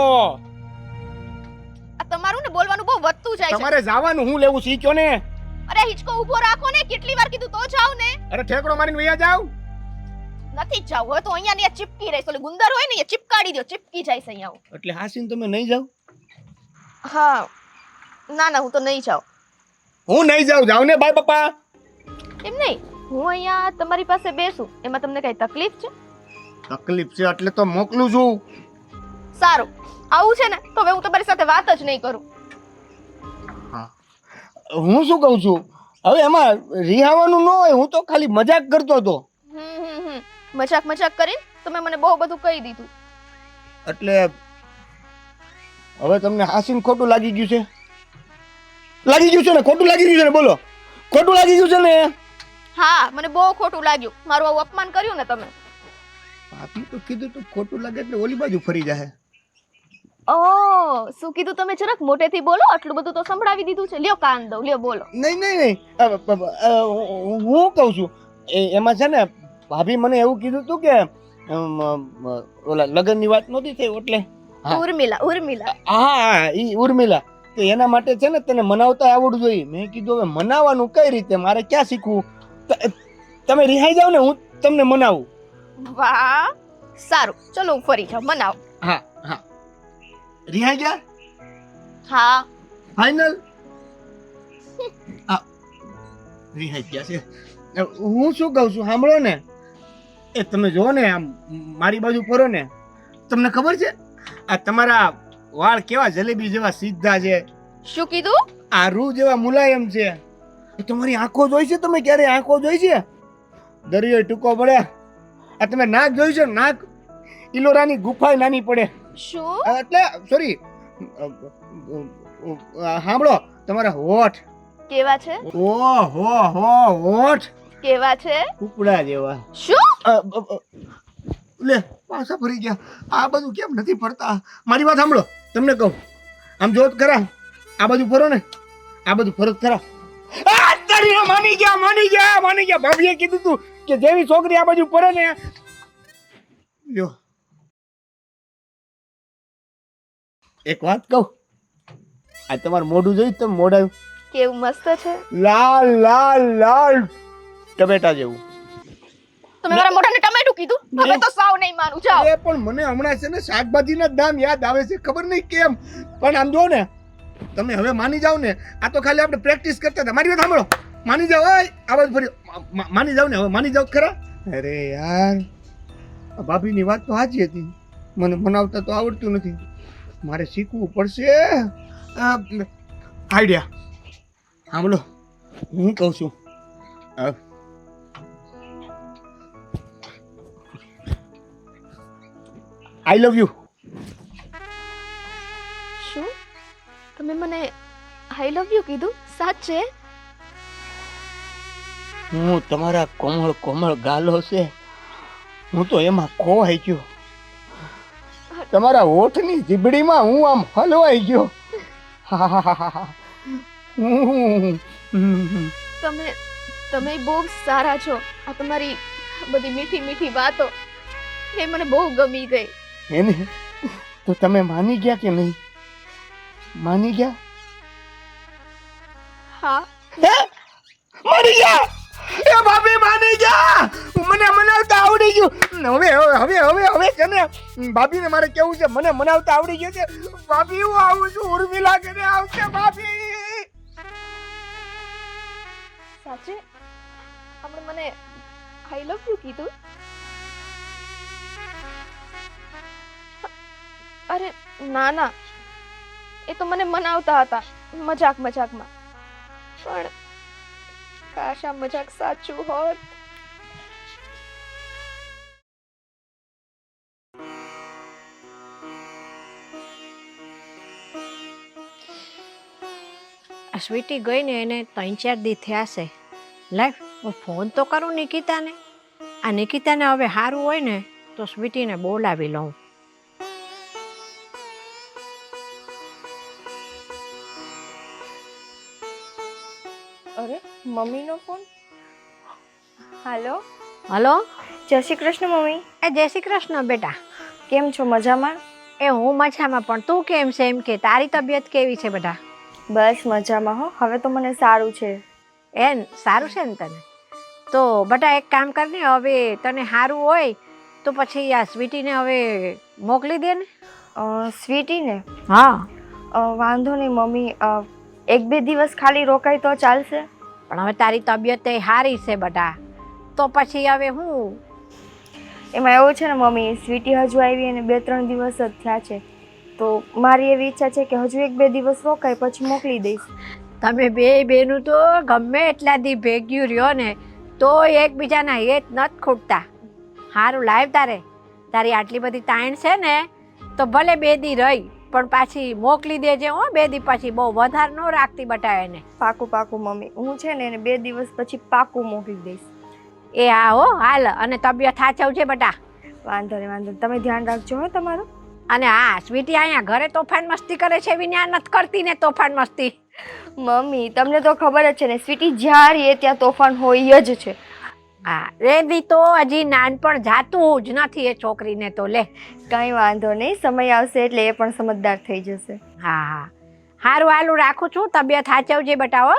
આ તમારું ને બોલવાનું બહુ વધતું જાય છે. તમારે જવાનું હું લેવું શીખ્યો ને. અરે હિચકો ઊભો રાખો ને, કેટલી વાર કીધું તો જાવ ને. અરે ઠેકડો મારીને વયા જાવ. નથી જ જાવ, હવે તો અહીંયા ને ચીપકી રહીશ. ઓલી ગુંદર હોય ને એ ચીપકાડી દો, ચીપકી જાય છે અહીંયા. એટલે હાસીન તમે નહીં જાવ? હા ના ના, હું તો નહીં જાઉં. હું નહીં જાઉં. જાવ ને બાય પપ્પા. એમ નહીં, હું અહીંયા તમારી પાસે બેસું એમાં તમને કઈ તકલીફ છે? તકલીફ છે એટલે તો મોકલું છું. સારું, આવું છે ને તો હવે હું તમારી સાથે વાત જ નહીં કરું. હું શું કહું છું, હવે એમાં રિહાવાનું ન હોય. હું તો ખાલી મજાક કરતો હતો. મજાક મજાક કરીને તમે મને બહુ બધું કહી દીધું. એટલે હવે તમને હાસીન ખોટું લાગી ગયું છે? લાગી ગયું છે ને? ખોટું લાગી ગયું છે ને? બોલો, ખોટું લાગી ગયું છે ને? હા, મને બહુ ખોટું લાગ્યું. મારું આવું અપમાન કર્યું ને તમે. આપી તો કીધું તો ખોટું લાગે એટલે ઓલી બાજુ ફરી જાય. ઓહ, શું કીધું તમે? જરાક મોટેથી બોલો. આટલું બધું તો સંભળાવી દીધું છે. લ્યો કાન દઉં, લ્યો બોલો. નહીં નહીં નહીં, હું કહું છું એમાં છે ને ભાભી મને એવું કીધું હતું કે ઓલા લગ્નની વાત નહોતી થઈ એટલે. હા. ઉર્મિલા, ઉર્મિલા. હા ઈ ઉર્મિલા. તો એના માટે છે ને તને મનાવતા આવડવું જોઈએ. મેં કીધું હવે મનાવવાનું કઈ રીતે, મારે ક્યાં શીખવું? તમે રિહાઈ જાવ ને, હું તમને મનાવું. વાહ, સારું, ચલો હું ફરી જાઉં, મનાવો. હા હા, રિહાઈ ગયા? હા ફાઇનલ? રિહાઈ ગયા છે. હું શું કહું છું સાંભળો ને, એ તમે જો ને આમ મારી બાજુ ફરો ને, તમને ખબર છે આ તમારા વાળ કેવા જલેબી જેવા સીધા છે? શું કીધું? આ રૂ જેવા મુલાયમ છે. તમારી આંખો જોઈ છે? તમે ક્યારે આંખો જોઈ છે? દરિયો ટૂંકો પડે. આ તમે નાક જોઈ છે? નાક ઇલોરાની ગુફા નાની પડે. શું? એટલે સોરી, સાંભળો, તમારા હોઠ કેવા છે? ઓહો હોઠ કેવા છે? કુકડા જેવા. શું? લે પાછા ફરી ગયા. આ બધું કેમ નથી ફરતા? મારી વાત સાંભળો, તમને કહું, આમ જોત ખરા, આ બધું ફરો ને, આ બધું ફરો ખરા. માની ગયા. ભાભીએ કીધું તું કે જેવી છોકરી આ બાજુ ફરે ને, લ્યો એક વાત કહું, આ તમારું મોઢું જોઈ તમે મોઢા કેવું મસ્ત છે. લાલ લાલ લાલ ટમેટા જેવું. તમે મારા મોઢાને ટમેટું કીધું? હવે તો સાવ નહીં માનું, જાઓ. એ પણ મને હમણાં છે ને શાકભાજીના દામ યાદ આવે છે, ખબર નહીં કેમ. પણ આમ જો ને, તમે હવે માની જાવ ને, આ તો ખાલી આપણે પ્રેક્ટિસ કરતા હતા. મારી વાત સાંભળો, માની જાવ. આવાજ ફરી માની જાવ ને, હવે માની જાવ ખરા. અરે યાર, ભાભીની વાત તો સાચી હતી. મને મનાવતા તો આવડતું નથી, મારે શીખવું પડશે. આઈડિયા સાંભળો, હું કહું છું, આઈ લવ યુ. શું? તમે મને આઈ લવ યુ કીધું? સાચે? હું તમારા કોમળ કોમળ ગાલો છે, હું તો એમાં ખોવાઈ ગયો. તમારા હોઠની જીબડીમાં હું આમ હલવાઈ ગયો. તમે બહુ સારા છો. આ તમારી બધી મીઠી મીઠી વાતો એ મને બહુ ગમી ગઈ. એને તો તમે માની ગયા કે નહીં? માની ગયા? હા, માની ગયા. એ ભાભી માની ગયા. મને મનાવતા આવડી ગયું. હવે હવે હવે હવે છે ને ભાભીને મારે કેવું છે, મને મનાવતા આવડી ગયું છે. ભાભી હું આવું છું, ઉર્મિલા ઘરે આવશે. ભાભી સાચે આપણે મને આઈ લવ યુ કીધું? અરે ના ના, એ તો મને મનાવતા હતા મજાક મજાકમાં. પણ કાશ આ મજાક સાચું હોત. સ્વીટી ગઈ ને એને 3-4 દી થયા છે. લાઈફ હું ફોન તો કરું નિકિતાને. આ નિકિતાને હવે સારું હોય ને તો સ્વીટીને બોલાવી લઉં. અરે મમ્મીનો ફોન. હાલો, હલો, જય શ્રી કૃષ્ણ મમ્મી. એ જય શ્રી કૃષ્ણ બેટા. કેમ છો, મજામાં? એ હું મજામાં, પણ તું કેમ છે? એમ કે તારી તબિયત કેવી છે બેટા? બસ મજામાં હો, હવે તો મને સારું છે. સારું છે ને તને? તો બેટા એક કામ કર ને, હવે તને સારું હોય તો પછી આ સ્વીટીને હવે મોકલી દે ને. સ્વીટીને? હા, વાંધો નહીં મમ્મી, 1-2 દિવસ ખાલી રોકાય તો ચાલશે. પણ હવે તારી તબિયત એ સારી છે બેટા, તો પછી હવે હું. એમાં એવું છે ને મમ્મી, સ્વીટી હજુ આવી અને 2-3 દિવસ જ થયા છે, તો મારી એવી ઈચ્છા છે કે હજુ 1-2 દિવસ રોકાય પછી મોકલી દઈશ. તમે બે બેનું તો ગમે એટલા દી ભેગ્યું રહ્યો ને તો એકબીજાના હેત નથી ખૂટતા. સારું લાવ, તારી આટલી બધી તાણ છે ને તો ભલે 2 દી રહી પણ પાછી મોકલી દેજે હો. 2 દી પછી બહુ વધારે ન રાખતી બટા એને. પાકું પાકું મમ્મી, હું છે ને એને 2 દિવસ પછી પાકું મોકલી દઈશ. એ હા હો, હાલ. અને તબિયત સાચવજે બટા. વાંધો નહીં વાંધો નહીં, તમે ધ્યાન રાખજો હો તમારું. અને હા, સ્વીટી અહીંયા ઘરે તોફાન મસ્તી કરે છે એવી ન્યા નથી કરતી ને તોફાન મસ્તી. મમ્મી તમને તો ખબર જ છે ને, સ્વીટી જ્યાં રહીએ ત્યાં તોફાન હોય જ છે. હા, રેડી તો હજી નાનપણ જાતું જ નથી એ છોકરીને તો લે. કાંઈ વાંધો નહીં, સમય આવશે એટલે એ પણ સમજદાર થઈ જશે. હા હા, સારું હાલું રાખું છું. તબિયત સાચવજે બટા હો.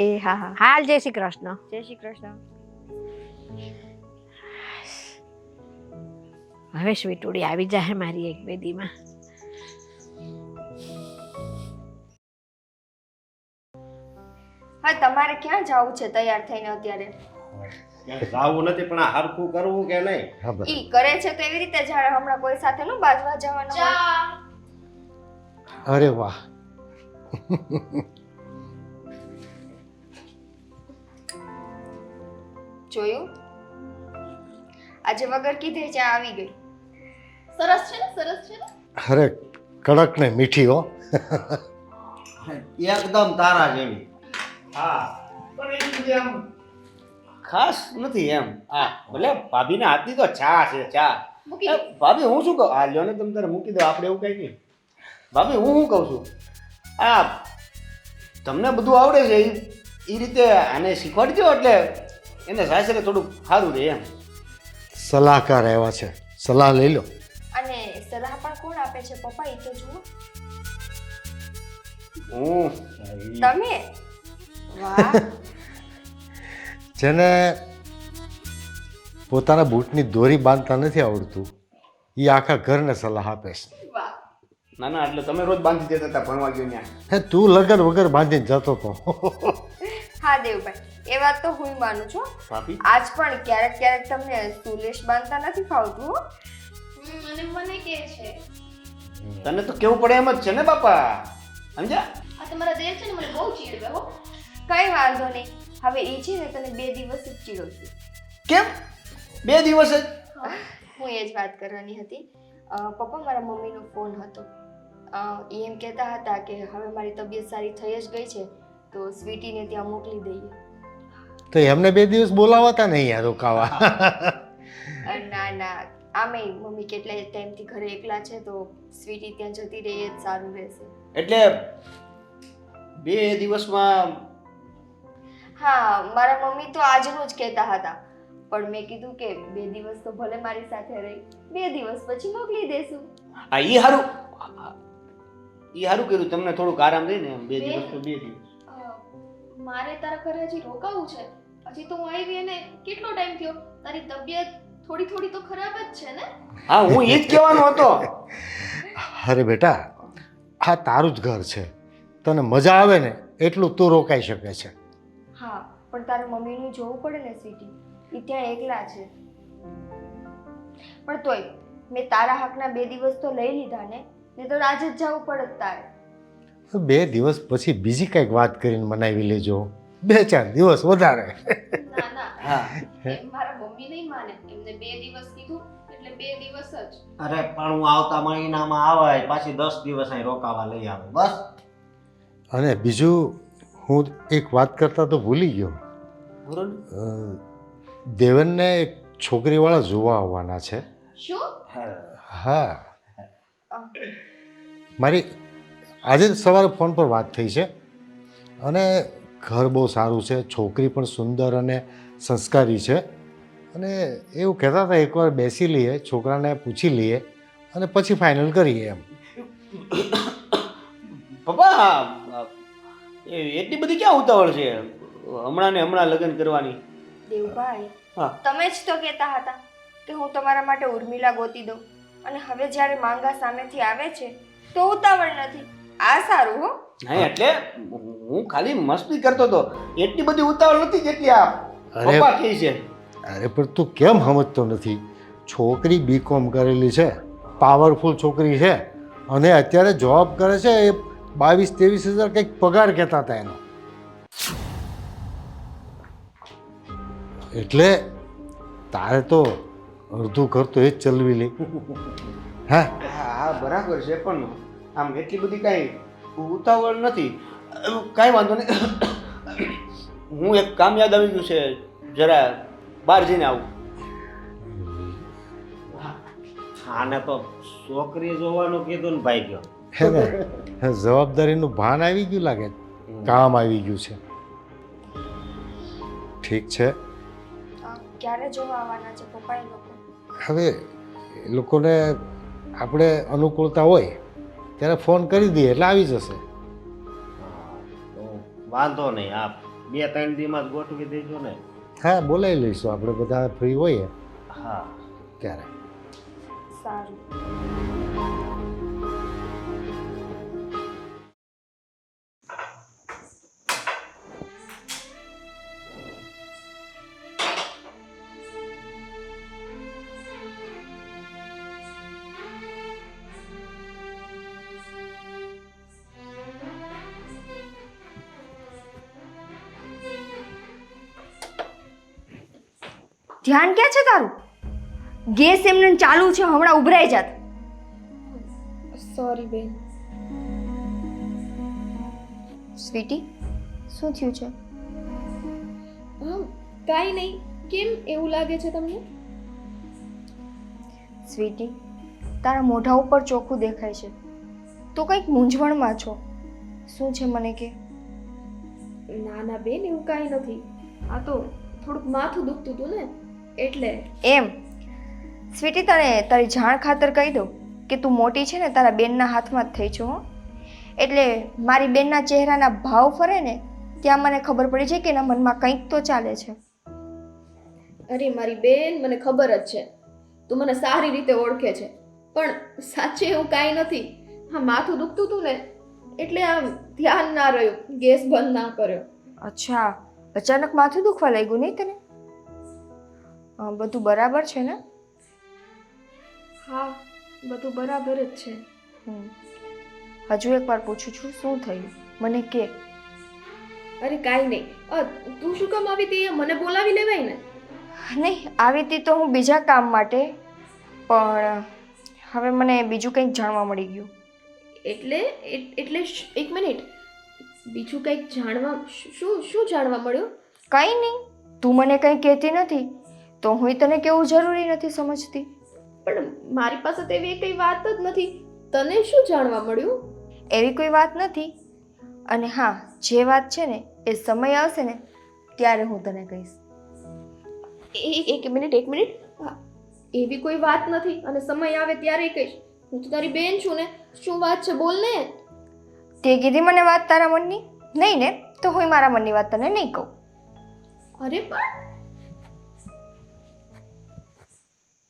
એ હા હા, હાલ, જય શ્રી કૃષ્ણ. જય શ્રી કૃષ્ણ. હવે સ્વીટુડી આવી જાય મારી 1-2 દીમાં. હા, તમારે ક્યાં જવું છે તૈયાર થઈને અત્યારે? જાવું નથી, પણ આ હરખું કરવું કે નહીં? હા બરાબર. ઈ કરે છે તો એવી રીતે જાણે હમણાં કોઈ સાથે નું બાજવા જવાનું હોય. અરે વાહ, જોયું, આજે વગર કીધે ચા આવી ગઈ. સરસ છે ને, સરસ છે ને. અરે કડક ને મીઠી હો. એકદમ તારા જેવી. હા, પણ એ બધી આમ ખાસ નથી એમ. હા, ભલે ભાભીના હાથની તો ચા છે, ચા. મૂકી એ, ભાભી હું શું કહું? આ લ્યો ને, તમે તારે મૂકી દો, આપણે એવું કઈ નહીં. ભાભી હું શું કહું છું, આ તમને બધું આવડે છે એ રીતે આને શીખવાડજો, એટલે એને સાસરે થોડુંક સારું રહે એમ. સલાહકાર આવ્યા છે, સલાહ લઈ લો. અને સલાહ પણ કોણ આપે છે પપ્પા, એ તો જુઓ. હું તમે? વાહ. જેને પોતાના બૂટની દોરી બાંધતા નથી આવડતું એ આખા ઘરને સલાહ આપે છે. વાહ. ના ના, એટલે તમે રોજ બાંધી દેતા હતા ભણવા ગયો ત્યાં. હે, તું લગન વગર બાંધીને જતો હતો. હા દેવભાઈ, એ વાત તો હું માનું છું. ભાભી આજ પણ ક્યારેક ક્યારેક તમને સુલેશ બાંધતા નથી ફાવતું હો. અને મને કે છે તને તો કેવું પડે એમ જ છે ને બાપા, સમજ્યા? આ તમારા દેર છે ને મને બહુ ચીડવે હો. કઈ વાંધો નહીં, હવે એ છે ને તને 2 દિવસ જ ચીડવશે. કેમ 2 દિવસ જ? હું એ જ વાત કરવાની હતી. પપ્પા, મારા મમ્મીનો ફોન હતો. એ એમ કહેતા હતા કે હવે મારી તબિયત સારી થઈ જ ગઈ છે તો સ્વીટીને ત્યાં મોકલી દઈએ. તો એમને 2 દિવસ બોલાવાતા નહીં યાર રોકાવા. ના ના, આમે મમ્મી કેટલાય ટાઈમથી ઘરે એકલા છે તો સ્વીટી ત્યાં જતી રહે એ જ સારું રહેશે. એટલે 2 દિવસમાં? હા, મારા મમ્મી તો આજનું જ કહેતા હતા, પણ મેં કીધું કે 2 દિવસ તો ભલે મારી સાથે રહી, 2 દિવસ પછી મોકલી દેશું. હા, ઈ હારું કર્યું, તમને થોડુંક આરામ દે ને. 2 દિવસ તો 2 દિવસ. મારે તારા ઘરે હજી રોકાવું છે. હજી તો હું આવી અને કેટલો ટાઈમ થયો. તારી તબિયત થોડી થોડી તો ખરાબ જ છે ને. હા, હું એ જ કહેવાનો હતો. અરે બેટા, આ તારું જ ઘર છે, તને મજા આવે ને એટલું તું રોકાઈ શકે છે. હા, પણ તારા મમ્મીનું જોવું પડે ને સ્વીટી, એ ત્યાં એકલા છે. પણ તોય મેં તારા હકના 2 દિવસ તો લઈ લીધા ને, નહીં તો આજે જ જવું પડત તારે. 2 દિવસ પછી બીજી કંઈક વાત કરીને મનાવી લેજો, 2-4 દિવસ વધારે. ના ના, હા, એમ મારા મમ્મી નહીં માને. એમને 2 દિવસ કીધું એટલે 2 દિવસ જ. અરે પણ હું આવતા મહિનામાં આવે પાછી 10 દિવસ અહીં રોકાવા લઈ આવે બસ. અને બીજું હું એક વાત કરતા તો ભૂલી ગયો. બરોબર. દેવનને એક છોકરીવાળા જોવા આવવાના છે. શું? હા, મારી આજે જ સવારે ફોન પર વાત થઈ છે અને ઘર બહુ સારું છે, છોકરી પણ સુંદર અને સંસ્કારી છે અને એવું કહેતા હતા એકવાર બેસી લઈએ, છોકરાને પૂછી લઈએ અને પછી ફાઇનલ કરીએ એમ. પપ્પા એટલી બધી ક્યાં ઉતાવળ છે હમણાં ને હમણાં લગ્ન કરવાની? દેવભાઈ, હા. તમે જ તો કહેતા હતા કે હું તમારા માટે ઉર્મિલા ગોતી દઉં, અને હવે જ્યારે માંગા સામેથી આવે છે તો ઉતાવળ નથી. આ સારું હો. નહીં એટલે હું ખાલી મસ્તી કરતો હતો, એટલી બધી ઉતાવળ નથી જેટલી આ અરે પપ્પા કહે છે. અરે પણ તું કેમ સમજતો નથી? છોકરી BCom કરેલી છે, પાવરફુલ છોકરી છે અને અત્યારે જોબ કરે છે. એ 22-23 હજાર કંઈક પગાર કહેતા હતા એનો. એટલે તારે તો અડધું ઘર તો એ જ ચલવી લે. હા, હા બરાબર છે, પણ આમ એટલી બધી કાંઈ ઉતાવળ નથી. કાંઈ વાંધો નહીં. હું એક કામ યાદ આવી ગયું છે, જરા બહાર જઈને આવું. આને તો છોકરી જોવાનું કીધું ને ભાઈ ગયો. હે ને જવાબદારીનું ભાન આવી ગયું લાગે, કામ આવી ગયું છે. ઠીક છે, ક્યારે જોવા આવવાના છે પપ્પા એ લોકો? હવે એ લોકોને આપણે અનુકૂળતા હોય ત્યારે ફોન કરી દઈએ એટલે આવી જશે. તો વાંધો નહીં, આપ 2-3 દીમાં જ ગોઠવી દેજો ને. હા, બોલાવી લઈશું આપણે બધા ફ્રી હોઈએ હા. ત્યારે. સારું. ધ્યાન ક્યાં છે તારું? ગેસ એમને ચાલુ છે, હમણાં ઉભરાઈ જાત. સોરી બેન. સ્વીટી, શું થયું છે? કાંઈ નહીં. કેમ એવું લાગે છે તમને? સ્વીટી, તારા મોઢા ઉપર ચોખ્ખું દેખાય છે, તું કંઈક મૂંઝવણમાં છો. શું છે મને કે? ના ના બેન, એવું કાંઈ નથી. આ તો થોડુંક માથું દુખતું હતું ને એટલે. એમ? સ્વીટી, તને તારી જાણ ખાતર કહી દઉં કે તું મોટી છે ને તારા બેનના હાથમાં જ થઈ છો. હો, એટલે મારી બેનના ચહેરાના ભાવ ફરે ને ત્યાં મને ખબર પડી છે કે એના મનમાં કંઈક તો ચાલે છે. અરે મારી બેન, મને ખબર જ છે, તું મને સારી રીતે ઓળખે છે, પણ સાચે એવું કાંઈ નથી. હા, માથું દુખતું હતું ને એટલે આમ ધ્યાન ના રહ્યું, ગેસ બંધ ના કર્યો. અચ્છા, અચાનક માથું દુખવા લાગ્યું નહીં તને? બધું બરાબર છે ને? હા, બધું બરાબર જ છે. હજુ એકવાર પૂછું છું, શું થયું મને કે? અરે કાંઈ નહીં. તું શું કામ આવી હતી? મને બોલાવી લેવાય ને. નહીં, આવી હતી તો હું બીજા કામ માટે, પણ હવે મને બીજું કંઈક જાણવા મળી ગયું. એટલે એક મિનિટ, બીજું કંઈક જાણવા? શું જાણવા મળ્યું? કંઈ નહીં, તું મને કંઈ કહેતી નથી તો હું તને કેવું જરૂરી નથી સમજતી. પણ મારી પાસે તો એવી કઈ વાત જ નથી. તને શું જાણવા મળ્યું? એવી કોઈ વાત નથી, અને હા, જે વાત છે ને એ સમય આવશે ને ત્યારે હું તને કહીશ. એક મિનિટ. હા, એવી કોઈ વાત નથી અને સમય આવે ત્યારે કહીશ. હું તો તારી બેન છું ને. શું વાત છે, બોલ ને. તે કીધી મને વાત તારા મનની? નહીં ને, તો હું મારા મનની વાત તને નહીં કહું. અરે પણ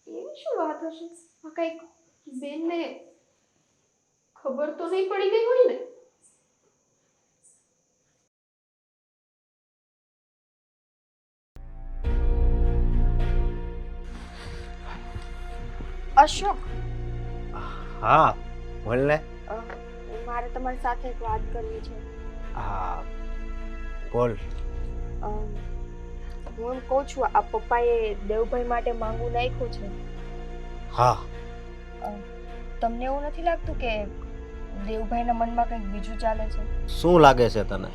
એવી શું વાત હશે? આ કઈક બેનને ખબર તો નહીં પડી ગઈ હોય ને? અશોક, હા બોલ ને. મારે તમારી સાથે એક વાત કરવી છે. હા બોલ. હું એમ કહું છું, આ પપ્પાએ દેવભાઈ માટે માંગવું નાખ્યું છે. હા. તમને એવું નથી લાગતું કે દેવભાઈના મનમાં કંઈક બીજું ચાલે છે? શું લાગે છે તને?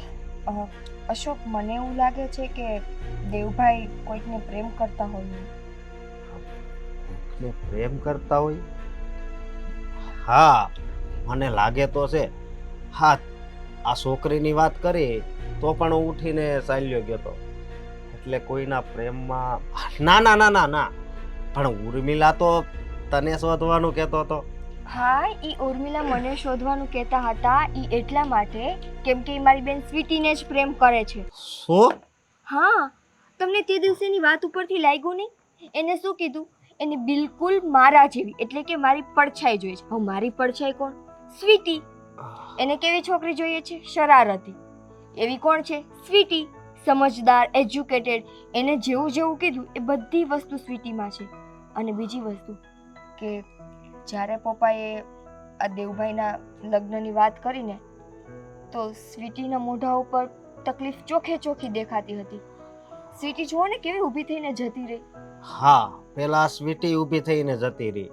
અશોક, મને એવું લાગે છે કે દેવભાઈ કોઈકને પ્રેમ કરતા હોય. ને પ્રેમ કરતા હોય? હા, મને લાગે તો છે. હા, આ છોકરીની વાત કરી તો પણ હું ઉઠીને ચાલ્યો ગયો તો. એટલે કોઈના પ્રેમમાં ના ના ના ના ના, પણ ઉર્મિલા તો તને શોધવાનું કહેતો હતો. હા, ઈ ઉર્મિલા મને શોધવાનું કહેતા હતા. ઈ એટલા માટે કેમ કે ઈ મારી બેન સ્વીટીને જ પ્રેમ કરે છે. શું? હા, તમને તે દિવસેની વાત ઉપરથી લાગ્યું નહીં? એને શું કીધું? એને બિલકુલ મારા જેવી એટલે કે મારી પડછાઈ જોઈએ છે. હવે મારી પડછાઈ કોણ? સ્વીટી. એને કેવી છોકરી જોઈએ છે? શરારતી. એવી કોણ છે? સ્વીટી. સમજદાર, એજ્યુકેટેડ. એને જેવું જેવું કીધું એ બધી વસ્તુ સ્વીટીમાં છે. અને બીજી વસ્તુ કે જ્યારે પપ્પાએ આ દેવભાઈના લગ્નની વાત કરીને તો સ્વીટીના મોઢા ઉપર તકલીફ ચોખે ચોખી દેખાતી હતી. સ્વીટી જુઓ ને કેવી ઊભી થઈને જતી રહી. હા, પેલા સ્વીટી ઊભી થઈને જતી રહી,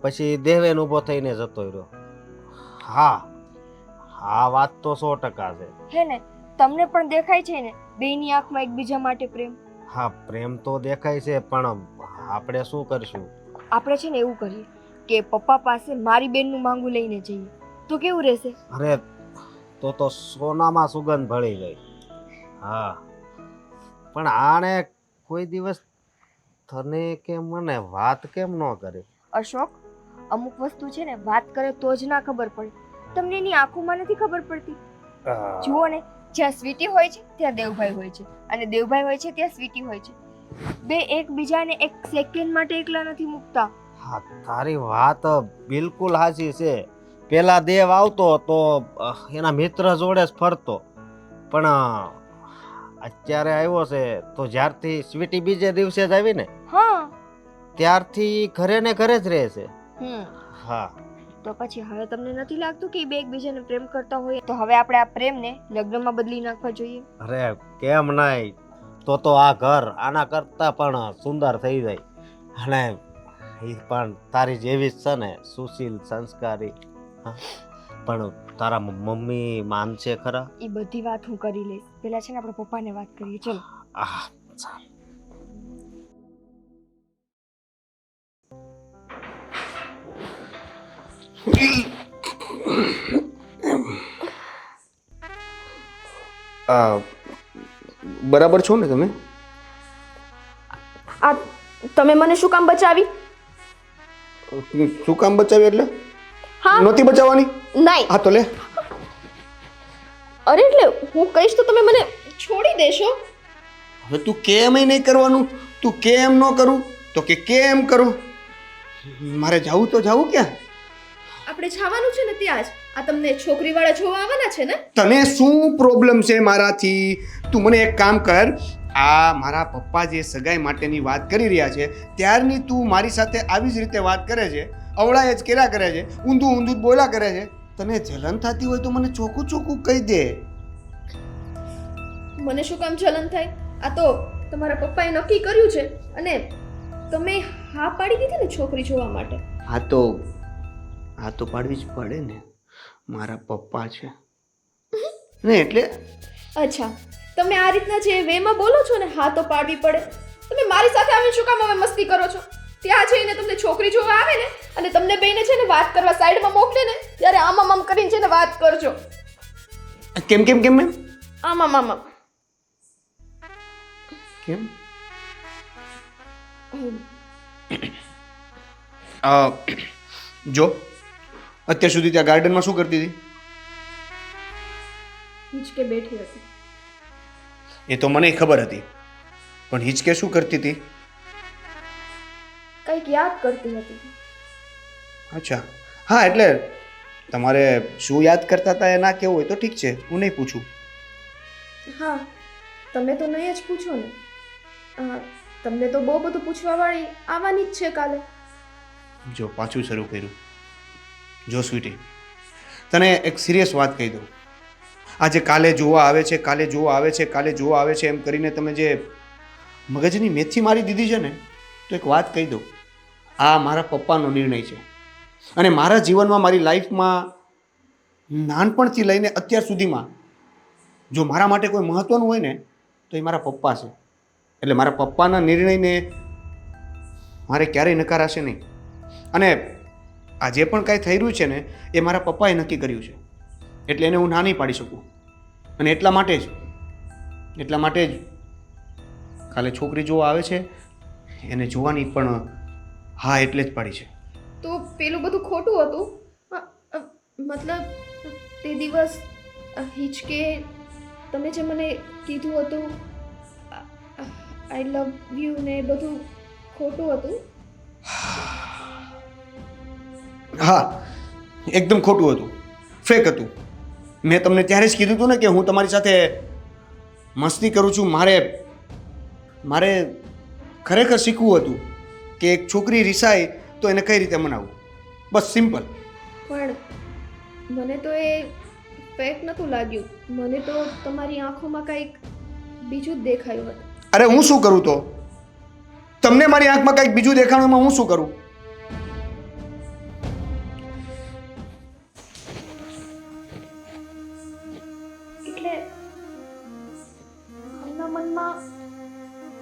પછી દેવેન ઊભો થઈને જતો રહ્યો. હા, આ વાત તો 100% છે. હે ને? તમને પણ દેખાય છે ને બેયની આંખમાં એકબીજા માટે પ્રેમ? હા, પ્રેમ તો દેખાય છે, પણ આપણે શું કરશું? આપણે છે ને એવું કરીએ કે પપ્પા પાસે મારી બેનનું માંગુ લઈને જઈએ તો કેવું રહેશે? અરે, તો સોનામાં સુગંધ ભળી ગઈ. હા, પણ આણે કોઈ દિવસ તને કે મને વાત કેમ ન કરી? અશોક, અમુક વસ્તુ છે ને વાત કરે તો જ ના ખબર પડે. તમને એની આંખોમાં નથી ખબર પડતી? જુઓ ને, જ્યાં સ્વીટી હોય છે ત્યાં દેવભાઈ હોય છે, અને દેવભાઈ હોય છે ત્યાં સ્વીટી હોય છે. બે એકબીજાને એક સેકન્ડ માટે એકલા નથી મૂકતા. હા, તારી વાત બિલકુલ સાચી છે. પેલા દેવ આવતો તો એના મિત્ર જોડે જ ફરતો, પણ અત્યારે આવ્યો છે તો જ્યારથી સ્વીટી બીજે દિવસે જ આવી ને હા, ત્યારથી ઘરે ને ઘરે જ રહે છે. હા, તો પછી હવે તમને નથી લાગતું કે બે એકબીજાને પ્રેમ કરતા હોય? તો હવે આપણે આ પ્રેમને લગ્નમાં બદલી નાખવા જોઈએ. અરે કેમ નહીં? તો આ ઘર આના કરતા પણ સુંદર થઈ જાય. અને એ પણ તારી જેવી જ છે ને, સુશીલ, સંસ્કારી. હા, પણ તારા મમ્મી માનશે ખરા? એ બધી વાત હું કરી લઈશ. પેલા છે ને આપણે પપ્પાને વાત કરીએ. ચલો. આહ, ચાલ. બરાબર છો ને તમે? આ તમે મને શું કામ બચાવી? શું કામ બચાવી એટલે? હા, નહોતી બચાવવાની? નહીં. હા તો લે. અરે એટલે હું કહીશ તો તમે મને છોડી દેશો? હવે તું કેમ નહીં કરવાનું? તું કેમ ન કરું તો કે કેમ કરું? મારે જાવું તો જાવું ક્યાં? આપણે જવાનું છે ને ત્યાં જ. આ તમને છોકરીવાળા જોવા આવવાના છે ને? તને શું પ્રોબ્લેમ છે મારાથી? તું મને એક કામ કર, આ મારા પપ્પા જે સગાઈ માટેની વાત કરી રહ્યા છે ત્યારની તું મારી સાથે આવી જ રીતે વાત કરે છે, અવળાય જ કર્યા કરે છે, ઊંધું ઊંધું જ બોલા કરે છે. તને જલન થતી હોય તો મને ચોખ્ખું ચોખ્ખું કહી દે. મને શું કામ જલન થાય? આ તો તમારા પપ્પાએ નક્કી કર્યું છે અને તમે હા પાડી દીધી ને છોકરી જોવા માટે. હા તો પાડવી જ પડે ને, મારા પપ્પા છે ને એટલે. અચ્છા, તમે આ રીતના જે વેમાં બોલો છો ને, હા તો પાડવી પડે. તમે મારી સાથે આવીને શું કામ હવે મસ્તી કરો છો? ત્યાં જઈને તમને છોકરી જોવા આવે ને અને તમને બેને છે ને વાત કરવા સાઈડમાં મોકલે ને ત્યારે આમ કરીને છે ને વાત કરજો. કેમ કેમ કેમ એમ? આમ. કેમ? જો અત્યાર સુધી ત્યાં ગાર્ડનમાં શું કરતી હતી? હિચકે બેઠી હતી. એ તો મને ખબર હતી, પણ હિચકે શું કરતી હતી? કંઈક યાદ કરતી હતી. અચ્છા, હા એટલે તમારે શું યાદ કરતા હતા એ ના કેવું હોય તો ઠીક છે, હું નહીં પૂછું. હા, તમે તો નહીં જ પૂછો ને. તમને તો બહુ બધું પૂછવાવાળી આવવાની જ છે કાલે. જો પાછું શરૂ કર્યું. જો સ્વીટી, તને એક સિરિયસ વાત કહી દઉં. આજે કાલે જોવા આવે છે, કાલે જોવા આવે છે, કાલે જોવા આવે છે એમ કરીને તમે જે મગજની મેથી મારી દીધી છે ને, તો એક વાત કહી દઉં. આ મારા પપ્પાનો નિર્ણય છે અને મારા જીવનમાં, મારી લાઈફમાં નાનપણથી લઈને અત્યાર સુધીમાં જો મારા માટે કોઈ મહત્ત્વનું હોય ને તો એ મારા પપ્પા છે. એટલે મારા પપ્પાના નિર્ણયને મારે ક્યારેય નકારાશે નહીં. અને આ જે પણ કાંઈ થઈ રહ્યું છે ને એ મારા પપ્પાએ નક્કી કર્યું છે, એટલે એને હું ના નહીં પાડી શકું. અને એટલા માટે જ કાલે છોકરી જોવા આવે છે એને જોવાની પણ હા એટલે જ પાડી છે. તો પેલું બધું ખોટું હતું? મતલબ તે દિવસ હિચકે તમે જે મને કીધું હતું આઈ લવ યુ ને બધું ખોટું હતું? હા, એકદમ ખોટું હતું, ફેક હતું. મેં તમને ત્યારે જ કીધું હતું ને કે હું તમારી સાથે મસ્તી કરું છું. મારે ખરેખર શીખવું હતું કે એક છોકરી રિસાય તો એને કઈ રીતે મનાવવું. બસ સિમ્પલ. પણ મને તો એ ફેક નહોતું લાગ્યું. મને તો તમારી આંખોમાં કંઈક બીજું જ દેખાયું હતું. અરે હું શું કરું તો? તમને મારી આંખમાં કંઈક બીજું દેખાણું, હું શું કરું? એટલે મારા મનમાં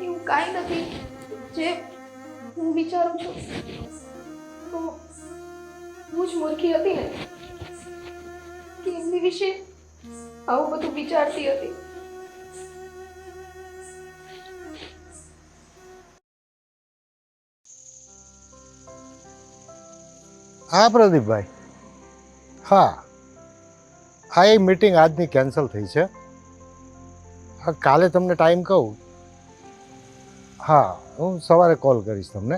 એવું કાંઈ નથી જે હું વિચારું છું તો હું જ મૂર્ખી હતી ને કે એમની વિશે આવું બધું વિચારતી હતી. હા પ્રદીપભાઈ, હા એ મીટિંગ આજની કેન્સલ થઈ છે. હા, કાલે તમને ટાઈમ કહું. હા, હું સવારે કોલ કરીશ તમને.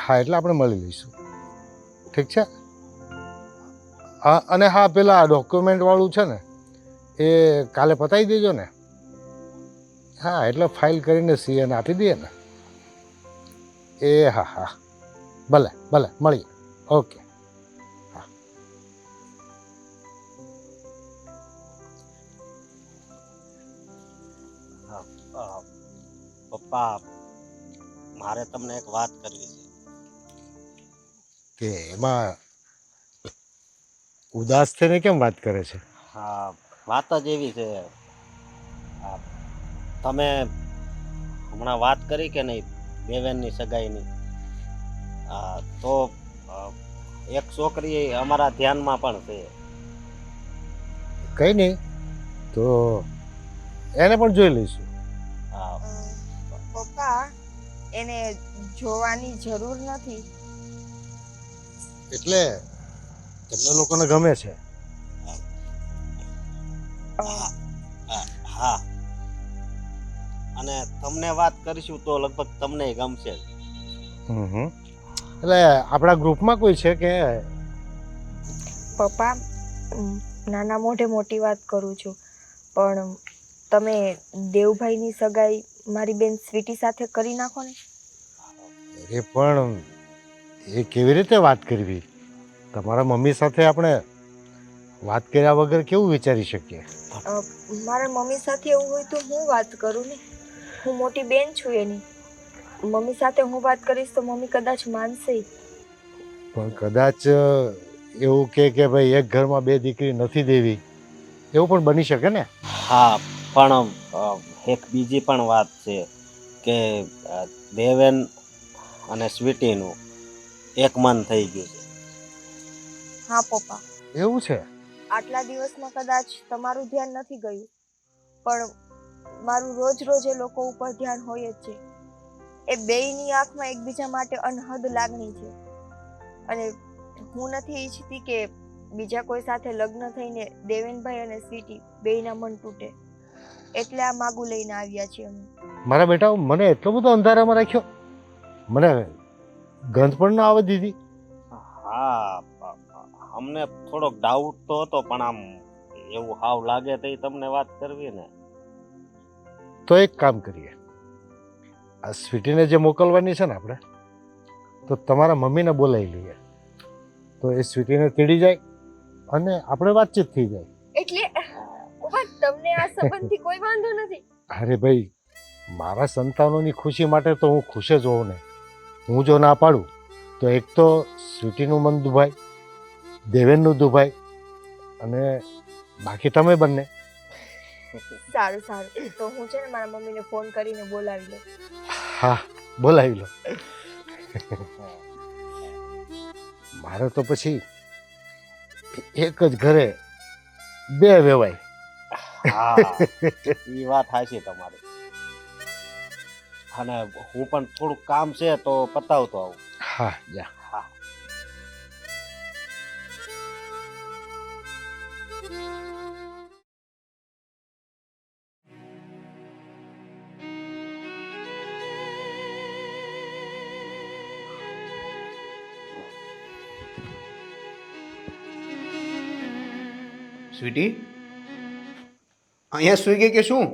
હા, એટલે આપણે મળી લઈશું. ઠીક છે? હા, અને હા, પેલા ડોક્યુમેન્ટવાળું છે ને એ કાલે પતાવી દેજો ને. હા, એટલે ફાઇલ કરીને સીએને આપી દઈએ ને. એ હા હા, ભલે ભલે, મળીએ. ઓકે. પપ્પા, મારે તમને એક વાત કરવી છે. કે એમાં ઉદાસ થઈને કેમ વાત કરે છે? હા, વાત જ એવી છે. આ તમે હમણાં વાત કરી કે નહીં દેવેનની સગાઈની? તો એક છોકરી અમારા ધ્યાનમાં પણ છે. કઈ નહીં, તો એને પણ જોઈ લઈશું. પપ્પા, એને જોવાની જરૂર નથી. એટલે તમને લોકોને ગમે છે? હા, અને તમને વાત કરીશું તો લગભગ તમને ગમશે. એટલે આપણા ગ્રુપમાં કોઈ છે કે? પપ્પા, નાના મોઢે મોટી વાત કરું છું, પણ તમે દેવભાઈની સગાઈ મારી બેન સ્વીટી સાથે કરી નાખો ને. અરે પણ એ કેવી રીતે વાત કરવી? તમારા મમ્મી સાથે આપણે વાત કર્યા વગર કેવું વિચારી શકીએ? મારા મમ્મી સાથે એવું હોય તો હું વાત કરું ને. હું મોટી બેન છું એની. મમ્મી સાથે હું વાત કરીશ તો મમ્મી કદાચ માનશે. પણ કદાચ એવું કે ભાઈ એક ઘરમાં બે દીકરી નથી દેવી, એવું પણ બની શકે ને? હા, પણ એક બીજી પણ વાત છે કે દેવેન અને સ્વીટીનું એક મન થઈ ગયું છે. હા પપ્પા, એવું છે? આટલા દિવસમાં કદાચ તમારું ધ્યાન નથી ગયું, પણ મારું રોજ રોજ એ લોકો ઉપર ધ્યાન હોય જ છે. એ બેયની આંખમાં એકબીજા માટે અનહદ લાગણી છે, અને હું નથી ઈચ્છતી કે બીજા કોઈ સાથે લગ્ન થઈને દેવેનભાઈ અને સ્વીટી બેયના મન તૂટે. એટલે આ માગું લઈને આવ્યા છીએ અમે. મારા બેટા, મને એટલો બધો અંધારામાં રાખ્યો? મને ગંધ પણ ના આવવા દીધી? હા, અમને થોડોક ડાઉટ તો હતો, પણ આમ એવું હાવ લાગે તો તમને વાત કરવી ને. તો એક કામ કરીએ, આ સ્વીટીને જે મોકલવાની છે ને આપણે, તો તમારા મમ્મીને બોલાવી લઈએ, તો એ સ્વીટીને તેડી જાય અને આપણે વાતચીત થઈ જાય. એટલે તમને આ સંબંધથી કોઈ વાંધો નથી? અરે ભાઈ, મારા સંતાનોની ખુશી માટે તો હું ખુશ જ હોઉં ને. હું જો ના પાડું તો એક તો સ્વીટીનું મન દુભાય, દેવેનનું દુભાય, અને બાકી તમે બંને. સારું સારું, તો હું છે ને મારા મમ્મીને ફોન કરીને બોલાવી લઉં. હા, બોલાવી લો. મારે તો પછી એક જ ઘરે બે વેવાય. હા એ વાત હાચી તમારી. અને હું પણ થોડુંક કામ છે તો પતાવતો આવું. હા, જા. હા. સ્વીટી અહીંયા સુઈ ગઈ કે શું?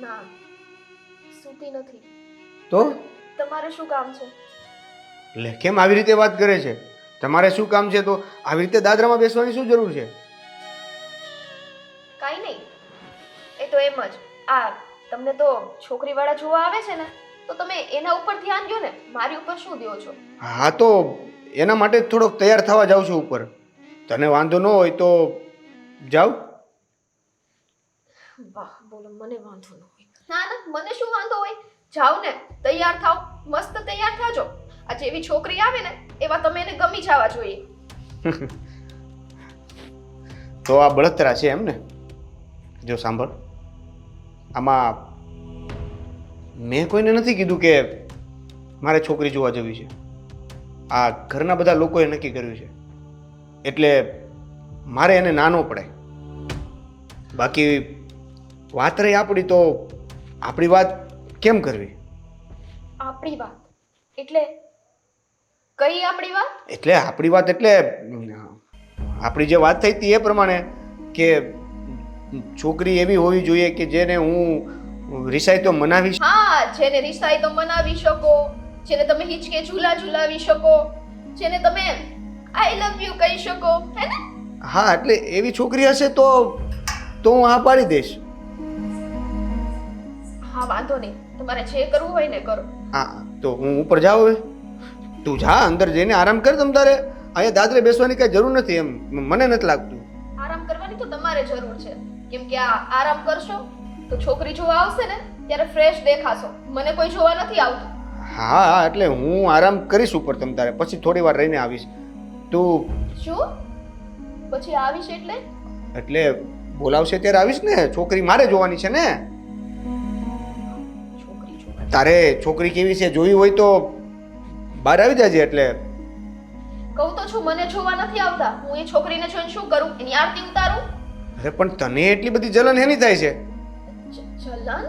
ના, સૂતી નથી. તો તમારે શું કામ છે? લે કેમ આવી રીતે વાત કરે છે? તમારે શું કામ છે તો આવી રીતે દાદરામાં બેસવાની શું જરૂર છે? કાંઈ નહીં, એ તો એમ જ. આ તમને તો છોકરીવાળા જોવા આવે છે ને, તો તમે એના ઉપર ધ્યાન દો ને, મારી ઉપર શું દો છો? હા તો એના માટે જ થોડોક તૈયાર થવા જાઉં છું ઉપર. તને વાંધો ન હોય તો જાઉં. વાહ, બોલો મને વાંધો ન હોય. ના ના, મને શું વાંધો હોય? જાઓ ને, તૈયાર થાવ, મસ્ત તૈયાર થાજો. આ જેવી છોકરી આવે ને એવા તમે એને ગમી જવા જોઈએ. તો આ બળતરા છે એમ ને? જો સાંભળ, આમાં મેં કોઈને નથી કીધું કે મારે છોકરી જોવા જવી છે. આ ઘરના બધા લોકોએ નક્કી કર્યું છે, એટલે મારે એને નાનો પડે. બાકી વાત રહી આપણી, તો આપણી વાત કેમ કરવી? આપણી વાત એટલે કઈ આપણી વાત? એટલે આપણી વાત એટલે આપણી જે વાત થઈ હતી એ પ્રમાણે કે છોકરી એવી હોવી જોઈએ કે જેને હું રિસાઈ તો મનાવી. હા, જેને રિસાઈ તો મનાવી શકો, જેને તમે હિચકે ઝૂલા ઝૂલાવી શકો, જેને તમે આઈ લવ યુ કહી શકો, હે ને? હા, એટલે એવી છોકરી હશે તો હું હા પાડી દઈશ. હા, વાંધો નહીં, તમારે જે કરવું હોય ને કરો. હા, તો હું ઉપર જાઉં હવે? તું જા અંદર જઈને આરામ કર. તમ તારે અહીંયા દાદરે બેસવાની કઈ જરૂર નથી એમ મને નથી લાગતું. આરામ કરવાની તો તમારે જરૂર છે, કેમ કે આ આરામ કરશો તો છોકરી જોવા આવશે ને ત્યારે ફ્રેશ દેખાશો. મને કોઈ જોવા નથી આવતું. હા હા, એટલે હું આરામ કરીશ ઉપર તમ તારે, પછી થોડી વાર રહીને આવીશ. તું શું પછી આવીશ એટલે? એટલે બોલાવશે ત્યારે આવીશ ને. છોકરી મારે જોવાની છે ને. છોકરી જોવા? તારે છોકરી કેવી છે જોવી હોય તો બહાર આવી જાજે. એટલે કહું તો છું, મને જોવા નથી આવતા. હું એ છોકરીને જોઈને શું કરું? એની આરતી ઉતારું? અરે પણ તને એટલી બધી જલન હેની થાય છે? જલન?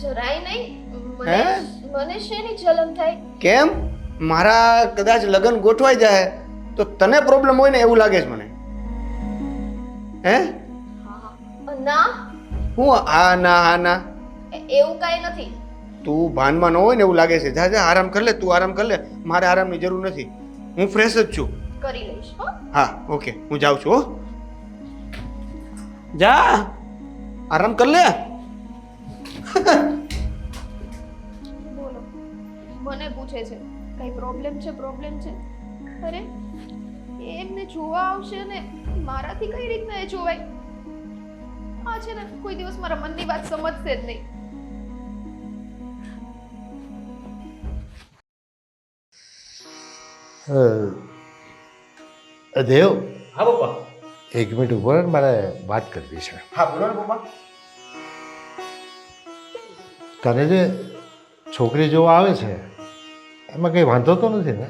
જરાય નહીં. હે? મને શેની જલન થાય? કેમ? મારા કદાચ લગ્ન ગોઠવાઈ જાય તો તને પ્રોબ્લેમ હોય ને એવું લાગે છે મને. હે? ના, હું આ ના આ ના એવું કાંઈ નથી. તું ભાનમાં ન હોય ને એવું લાગે છે. જા જા આરામ કર લે. તું આરામ કર લે. મારે આરામની જરૂર નથી. હું ફ્રેશ જ છું. કરી લઈશ. હો? હા ઓકે, હું જાઉં છું. હો, જા આરામ કર લે. બોલો, મને પૂછે છે કઈ પ્રોબ્લેમ છે? પ્રોબ્લેમ છે? અરે એમને જોવા આવશે ને મારાથી કઈ રીતના એ જોવાય? આ છે ને કોઈ દિવસ મારા મનની વાત સમજશે જ નહીં. દેવ, હા પપ્પા. એક મિનિટ ઉભો રહે, મારે વાત કરવી છે. હા બોલો ને પપ્પા. તને જે છોકરી જોવા આવે છે એમાં કંઈ વાંધો તો નથી ને?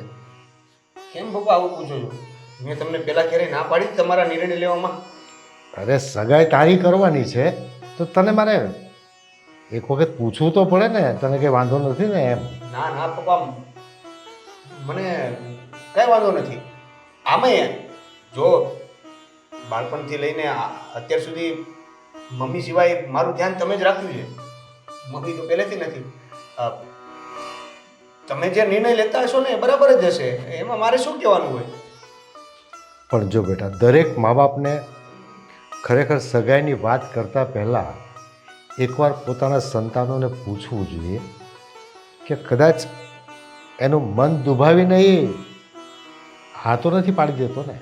કેમ પપ્પા આવું પૂછો છો? મેં તમને પહેલા ક્યારેય ના પાડી જ તમારા નિર્ણય લેવામાં? અરે સગાઈ તારી કરવાની છે તો તને મારે એક વખત પૂછવું તો પડે ને. તને કંઈ વાંધો નથી ને એમ? ના ના પપ્પા, મને કઈ વાંધો નથી. આમેય જો બાળપણથી લઈને અત્યાર સુધી મમ્મી સિવાય મારું ધ્યાન તમે જ રાખ્યું છે. મમ્મી તો પહેલેથી નથી. તમે જે નિર્ણય લેતા હશો ને એ બરાબર જ હશે. એમાં મારે શું કહેવાનું હોય? પણ જો બેટા, દરેક મા બાપને ખરેખર સગાઈની વાત કરતાં પહેલાં એકવાર પોતાના સંતાનોને પૂછવું જોઈએ કે કદાચ એનું મન દુભાવીને એ હા તો નથી પાડી દેતો ને.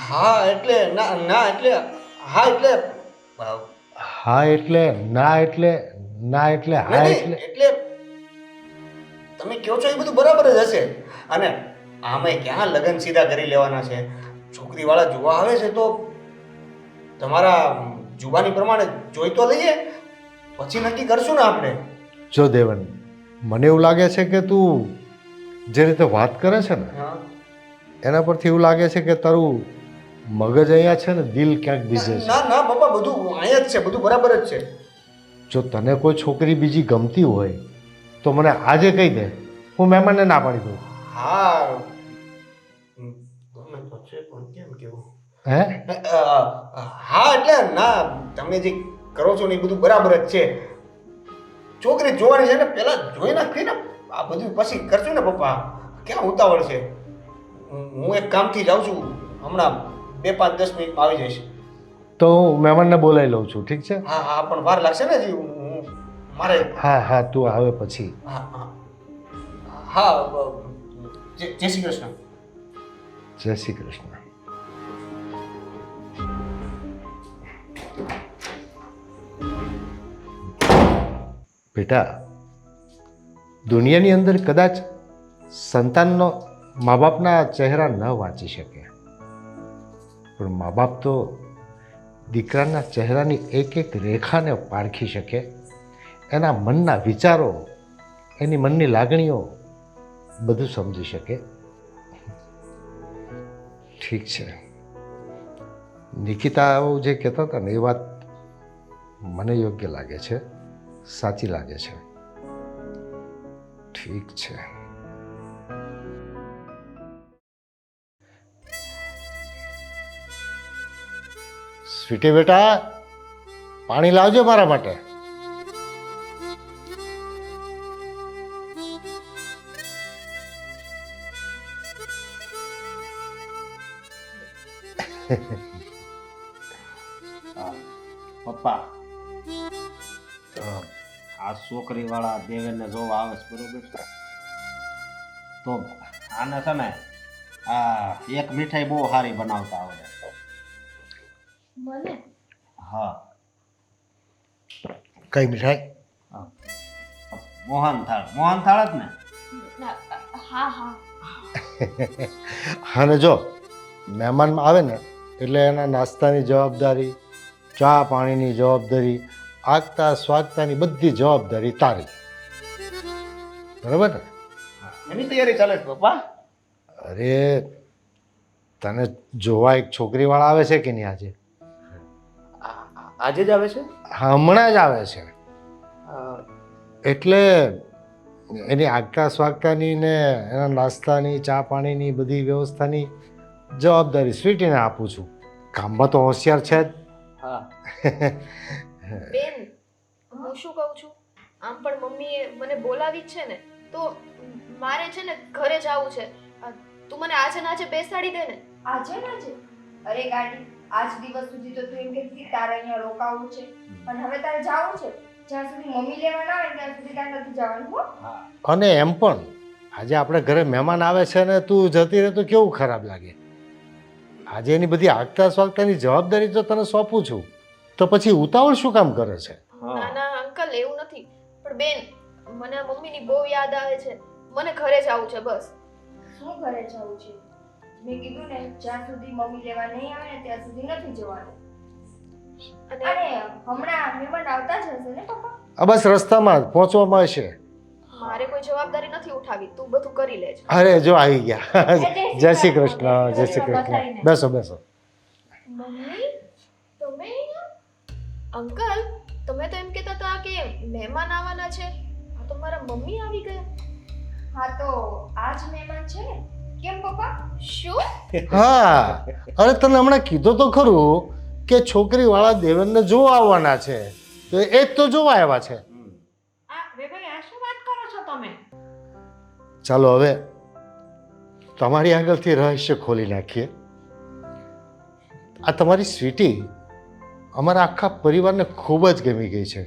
હા એટલે ના ના એટલે હા એટલે હા એટલે ના એટલે ના એટલે હા એટલે એટલે તમે કહો છો એ બધું બરાબર જ હશે. અને આમે ક્યાં લગ્ન સીધા કરી લેવાના છે? છોકરીવાળા જોવા આવે છે તો તમારા જુબાની પ્રમાણે જોઈ તો લઈએ, પછી નક્કી કરશું ને આપણે. જો દેવન, મને એવું લાગે છે કે તું જે રીતે વાત કરે છે ને હા. એના પરથી એવું લાગે છે કે તારું મગજ અહીંયા છે ને દિલ ક્યાંક બીજે છે. ના ના પપ્પા, બધું અહીંયા જ છે, બધું બરાબર જ છે. જો તને કોઈ છોકરી બીજી ગમતી હોય તો મને આજે કહી દે, હું મહેમાનને ના પાડી દઉં. હા ગમે તો છે પણ કેમ કેવું? હે હા એટલે ના, તમે જે કરો છો ને એ બધું બરાબર જ છે. છોકરી જોવાની છે ને પહેલા જોઈ નાખી ને, આ બધું પછી કરશું ને પપ્પા. ક્યાં ઉતાવળ છે? હું એક કામથી જાઉં છું, હમણાં 2-5-10 મિનિટમાં આવી જઈશ. તો હું મહેમાનને બોલાવી લઉં છું, ઠીક છે? હા હા પણ વાર લાગશે ને હજી. મારે હા હા, તું આવે પછી. હા હા હા જય શ્રી કૃષ્ણ. જય શ્રી કૃષ્ણ. બેટા, દુનિયાની અંદર કદાચ સંતાનનો મા બાપના ચહેરા ન વાંચી શકે, પણ મા બાપ તો દીકરાના ચહેરાની એક એક રેખાને પારખી શકે, એના મનના વિચારો, એની મનની લાગણીઓ બધું સમજી શકે. ઠીક છે, નિકિતા જે કહેતા હતા ને એ વાત મને યોગ્ય લાગે છે, સાચી લાગે છે. ઠીક છે. સ્વીટી બેટા, પાણી લાવજો મારા માટે. પપ્પા, આ છોકરીવાળા દેવેનને જોવા આવે છે, બરોબર છે? તો આને છે ને આ એક મીઠાઈ બહુ સારી બનાવતા આવડે. મને હા, કઈ મીઠાઈ? મોહનથાળ. મોહનથાળ જ ને? હા હા અને જો મહેમાન આવે ને એટલે એના નાસ્તાની જવાબદારી, ચા પાણીની જવાબદારી, આગતા સ્વાગતાની બધી જવાબદારી તારી. બરાબર ને? એની તૈયારી ચાલે છે પપ્પા. અરે, તને જોવા એક છોકરીવાળા આવે છે કે નહીં આજે? આજે જ આવે છે? હમણાં જ આવે છે. એટલે એની આગતા સ્વાગતાની ને એના નાસ્તાની, ચા પાણીની બધી વ્યવસ્થાની જવાબદારી સ્વીટીને આપું છું. કામમાં તો હોશિયાર છે જ. હા. બેન, હું શું કહું છું, આમ પણ મમ્મીએ મને બોલાવી જ છે ને, તો મારે છે ને ઘરે જવું છે. તું મને આજે ને આજે બેસાડી દે ને. આજે ને આજે? અરે ગાડી, આજ દિવસ સુધી તો તું એમ કહેતી હતી તારે અહીંયા રોકાવું છે, પણ હવે તારે જવું છે. જ્યાં સુધી મમ્મી લેવા ના આવે ત્યાં સુધી તારે નથી જવાનું, હો? અને એમ પણ આજે આપણે ઘરે મહેમાન આવે છે ને તું જતી રહે તો કેવું ખરાબ લાગે. આજે એની બધી આગતા સ્વાગતાની જવાબદારી તો તને સોંપું છું, તો પછી ઉતાવળ શું કામ કરે છે? ના ના અંકલ, એવું નથી. પણ બેન, મને આ મમ્મીની બહુ યાદ આવે છે. મને ઘરે જવું છે બસ. શું ઘરે જવું છે? મેં કીધું ને, જ્યાં સુધી મમ્મી લેવા નહીં આવે ને ત્યાં સુધી નથી જવાનું. અને હમણાં મહેમાન આવતા જ હશે ને પપ્પા? આ બસ રસ્તામાં જ પહોંચવામાં હશે. મારે કોઈ જવાબદારી નથી ઉઠાવી, તું બધું કરી લેજે. અરે જો આવી ગયા. જય શ્રી કૃષ્ણ. જય શ્રી કૃષ્ણ. બેસો બેસો. મમ્મી, તમે અહીંયા? અંકલ, તમે તો એમ કહેતા હતા કે મહેમાન આવવાના છે. આ તો મારા મમ્મી આવી ગયા. હા, તો આજ મહેમાન છે ને. કેમ પપ્પા? શું? હા, અરે તને હમણાં કીધું તો ખરું કે છોકરીવાળા દેવેનને જોવા આવવાના છે, તો એ જ તો જોવા આવ્યા છે. ચાલો હવે તમારી આગળથી રહસ્ય ખોલી નાખીએ. આ તમારી સ્વીટી અમારા આખા પરિવારને ખૂબ જ ગમી ગઈ છે,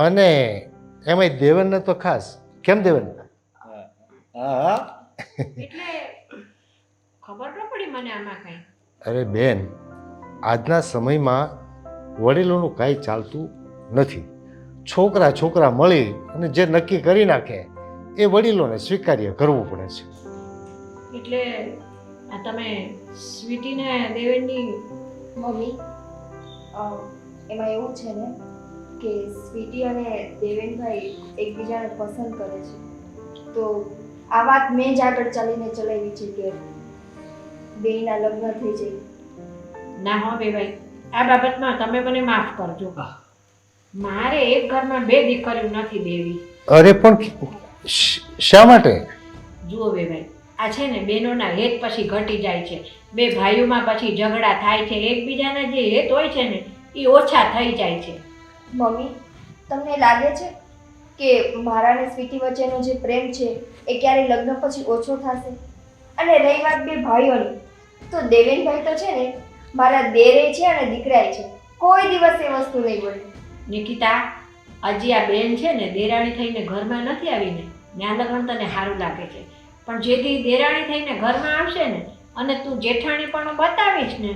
અને એમાંય દેવનને તો ખાસ. કેમ દેવન? હા, એટલે ખબર ન પડી મને આમાં કઈ. અરે બેન, આજના સમયમાં વડીલોનું કાંઈ ચાલતું નથી. છોકરા છોકરા મળી અને જે નક્કી કરી નાખે એ વડીલોને સ્વીકાર્ય કરવું પડે છે. એટલે આ તમે સ્વીટીને દેવેનની મમ્મી એમાં એવું છે ને કે સ્વીટી અને દેવેનભાઈ એકબીજાને પસંદ કરે છે, તો આ વાત મેં જ આગળ ચાલીને ચલાવી છે કે બેયના લગ્ન થઈ જાય. ના હો ભાઈ, આ બાબતમાં તમે મને માફ કરજો. મારે એક ઘરમાં બે દીકરીઓ નથી દેવી. અરે પણ શા માટે? જુઓ ભાઈ, આ છે ને બહેનોના હેત પછી ઘટી જાય છે, બે ભાઈઓમાં પછી ઝઘડા થાય છે, એકબીજાના જે હેત હોય છે ને એ ઓછા થઈ જાય છે. મમ્મી, તમને લાગે છે કે મારા અને સ્વીટી વચ્ચેનો જે પ્રેમ છે એ ક્યારે લગ્ન પછી ઓછો થશે? અને રહી વાત બે ભાઈઓની, તો દેવેનભાઈ તો છે ને મારા દેરે છે અને દીકરાય છે, કોઈ દિવસ એ વસ્તુ નહીં બને. નિકિતા, હજી આ બેન છે ને દેરાણી થઈને ઘરમાં નથી આવીને ત્યાં લગન તને સારું લાગે છે, પણ જેથી દેરાણી થઈને ઘરમાં આવશે ને અને તું જેઠાણી પણ બતાવીશ ને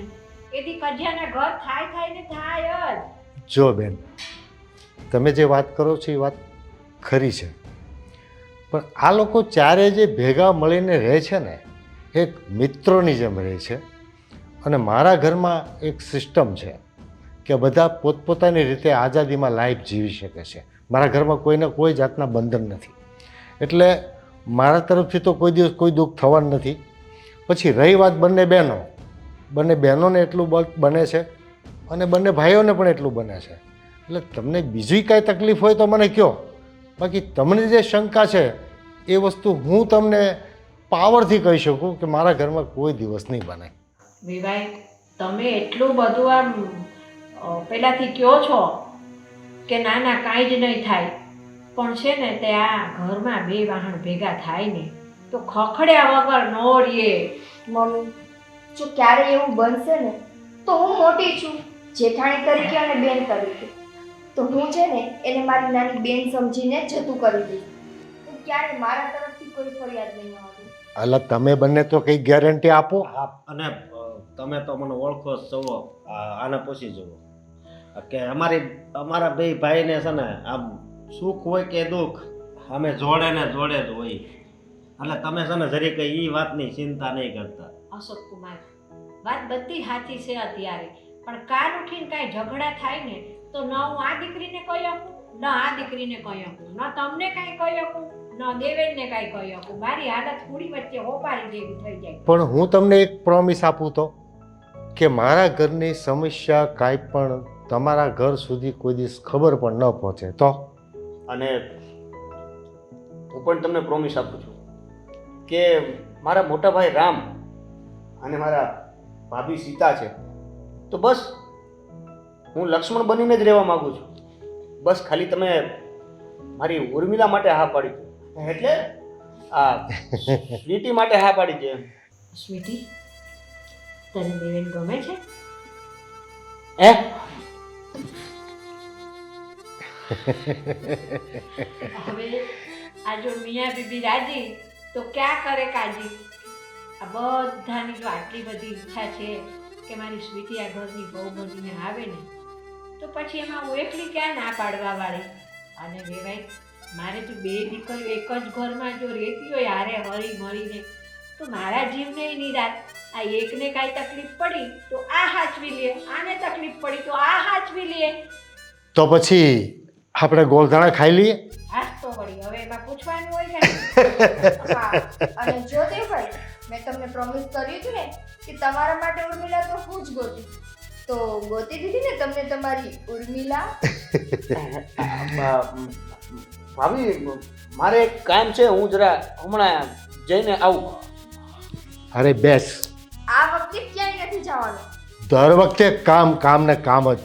એથી કજિયાના ઘર થાય ને થાય જ. જો બેન, તમે જે વાત કરો છો એ વાત ખરી છે, પણ આ લોકો ચારે જે ભેગા મળીને રહે છે ને એક મિત્રોની જેમ રહે છે. અને મારા ઘરમાં એક સિસ્ટમ છે કે બધા પોતપોતાની રીતે આઝાદીમાં લાઈફ જીવી શકે છે. મારા ઘરમાં કોઈને કોઈ જાતના બંધન નથી, એટલે મારા તરફથી તો કોઈ દિવસ કોઈ દુઃખ થવાનું નથી. પછી રહી વાત બંને બહેનોને એટલું બને છે અને બંને ભાઈઓને પણ એટલું બને છે. એટલે તમને બીજી કાંઈ તકલીફ હોય તો મને કહો, બાકી તમને જે શંકા છે એ વસ્તુ હું તમને પાવરથી કહી શકું કે મારા ઘરમાં કોઈ દિવસ નહીં બને. વિભાઈ, તમે એટલું બધું આમ પહેલાંથી કહો છો કે ના ના કાંઈ જ નહીં થાય, પણ છે ને તે આ ઘરમાં બે વાહન ભેગા થાય ને તો ખખડ્યા વગર ન રહીએ. મમ્મી, જો ક્યારે એવું બનશે ને તો હું મોટી છું જેઠાણી તરીકે અને બેન તરીકે, તો હું છે ને એને મારી નાની બેન સમજીને જતું કરી દઈશ. હું ક્યારે મારા તરફથી કોઈ ફરિયાદ નહીં આવે. એટલે તમે બંને તો કંઈ ગેરંટી આપો. હા, અને તમે તો મને ઓળખો જ છો, આને પૂછી જુઓ કે અમારા બે ભાઈને છે ને આમ સુખ હોય કે દુઃખ અમે જોડે ને જોડે જ હોય. એટલે તમે છે ને જરી કંઈ એ વાતની ચિંતા નહીં કરતા. અશોક કુમાર, વાત બધી સાચી છે અત્યારે, પણ કાલ ઉઠીને કાંઈ ઝઘડા થાય ને તો ન હું આ દીકરીને કહી શકું, ન આ દીકરીને કહી શકું, ન તમને કાંઈ કહી શકું, ન દેવેનને કાંઈ કહી શકું. મારી હાલત પૂરી વચ્ચે હોપારી જેવી થઈ જાય. પણ હું તમને એક પ્રોમિસ આપું તો કે મારા ઘરની સમસ્યા કાંઈ પણ તમારા ઘર સુધી કોઈ દિવસ ખબર પણ ન પહોંચે તો. અને હું પણ તમને પ્રોમિસ આપું છું કે મારા મોટા ભાઈ રામ અને મારા ભાભી સીતા છે તો બસ હું લક્ષ્મણ બનીને જ રહેવા માંગુ છું. બસ ખાલી તમે મારી ઉર્મિલા માટે હા પાડી દો, એટલે આ સ્વીટી માટે હા પાડી દે. સ્વીટી, તને દેવેન ગમે છે? હવે આ જો મિયા બીબી રાજી તો ક્યાં કરે કાજી. આ બધાની જો આટલી બધી ઈચ્છા છે કે મારી સ્વીટી આ ઘરની બહુ બનીને આવે ને તો પછી એમાં હું એકલી ક્યાં ના પાડવા વાળી. અને વેવાય, મારે જો બે દીકરીઓ એક જ ઘરમાં જો રહેતી હોય હારે હળી મળીને તો મારા જીવને નિરાશ. આ એકને કાંઈ તકલીફ પડી તો આ હાચવી લે, આને તકલીફ પડી તો આ હાચવી લે. તો પછી આપણે ગોળધાણા ખાઈ લઈએ. હાસ તો વળી હવે એમાં પૂછવાનું હોય કે હા, અને જો દેવભાઈ, મેં તમને પ્રોમિસ કર્યું હતું ને કે તમારા માટે ઉર્મિલા તો હું જ ગોતી, તો ગોતી દીધી ને તમને તમારી ઉર્મિલા. ભાભી, મારે એક કામ છે, હું જરા હમણાં જઈને આવું. અરે બેસ, આ વખતે ક્યાંય નથી જવાનું. દર વખતે કામ ને કામ જ.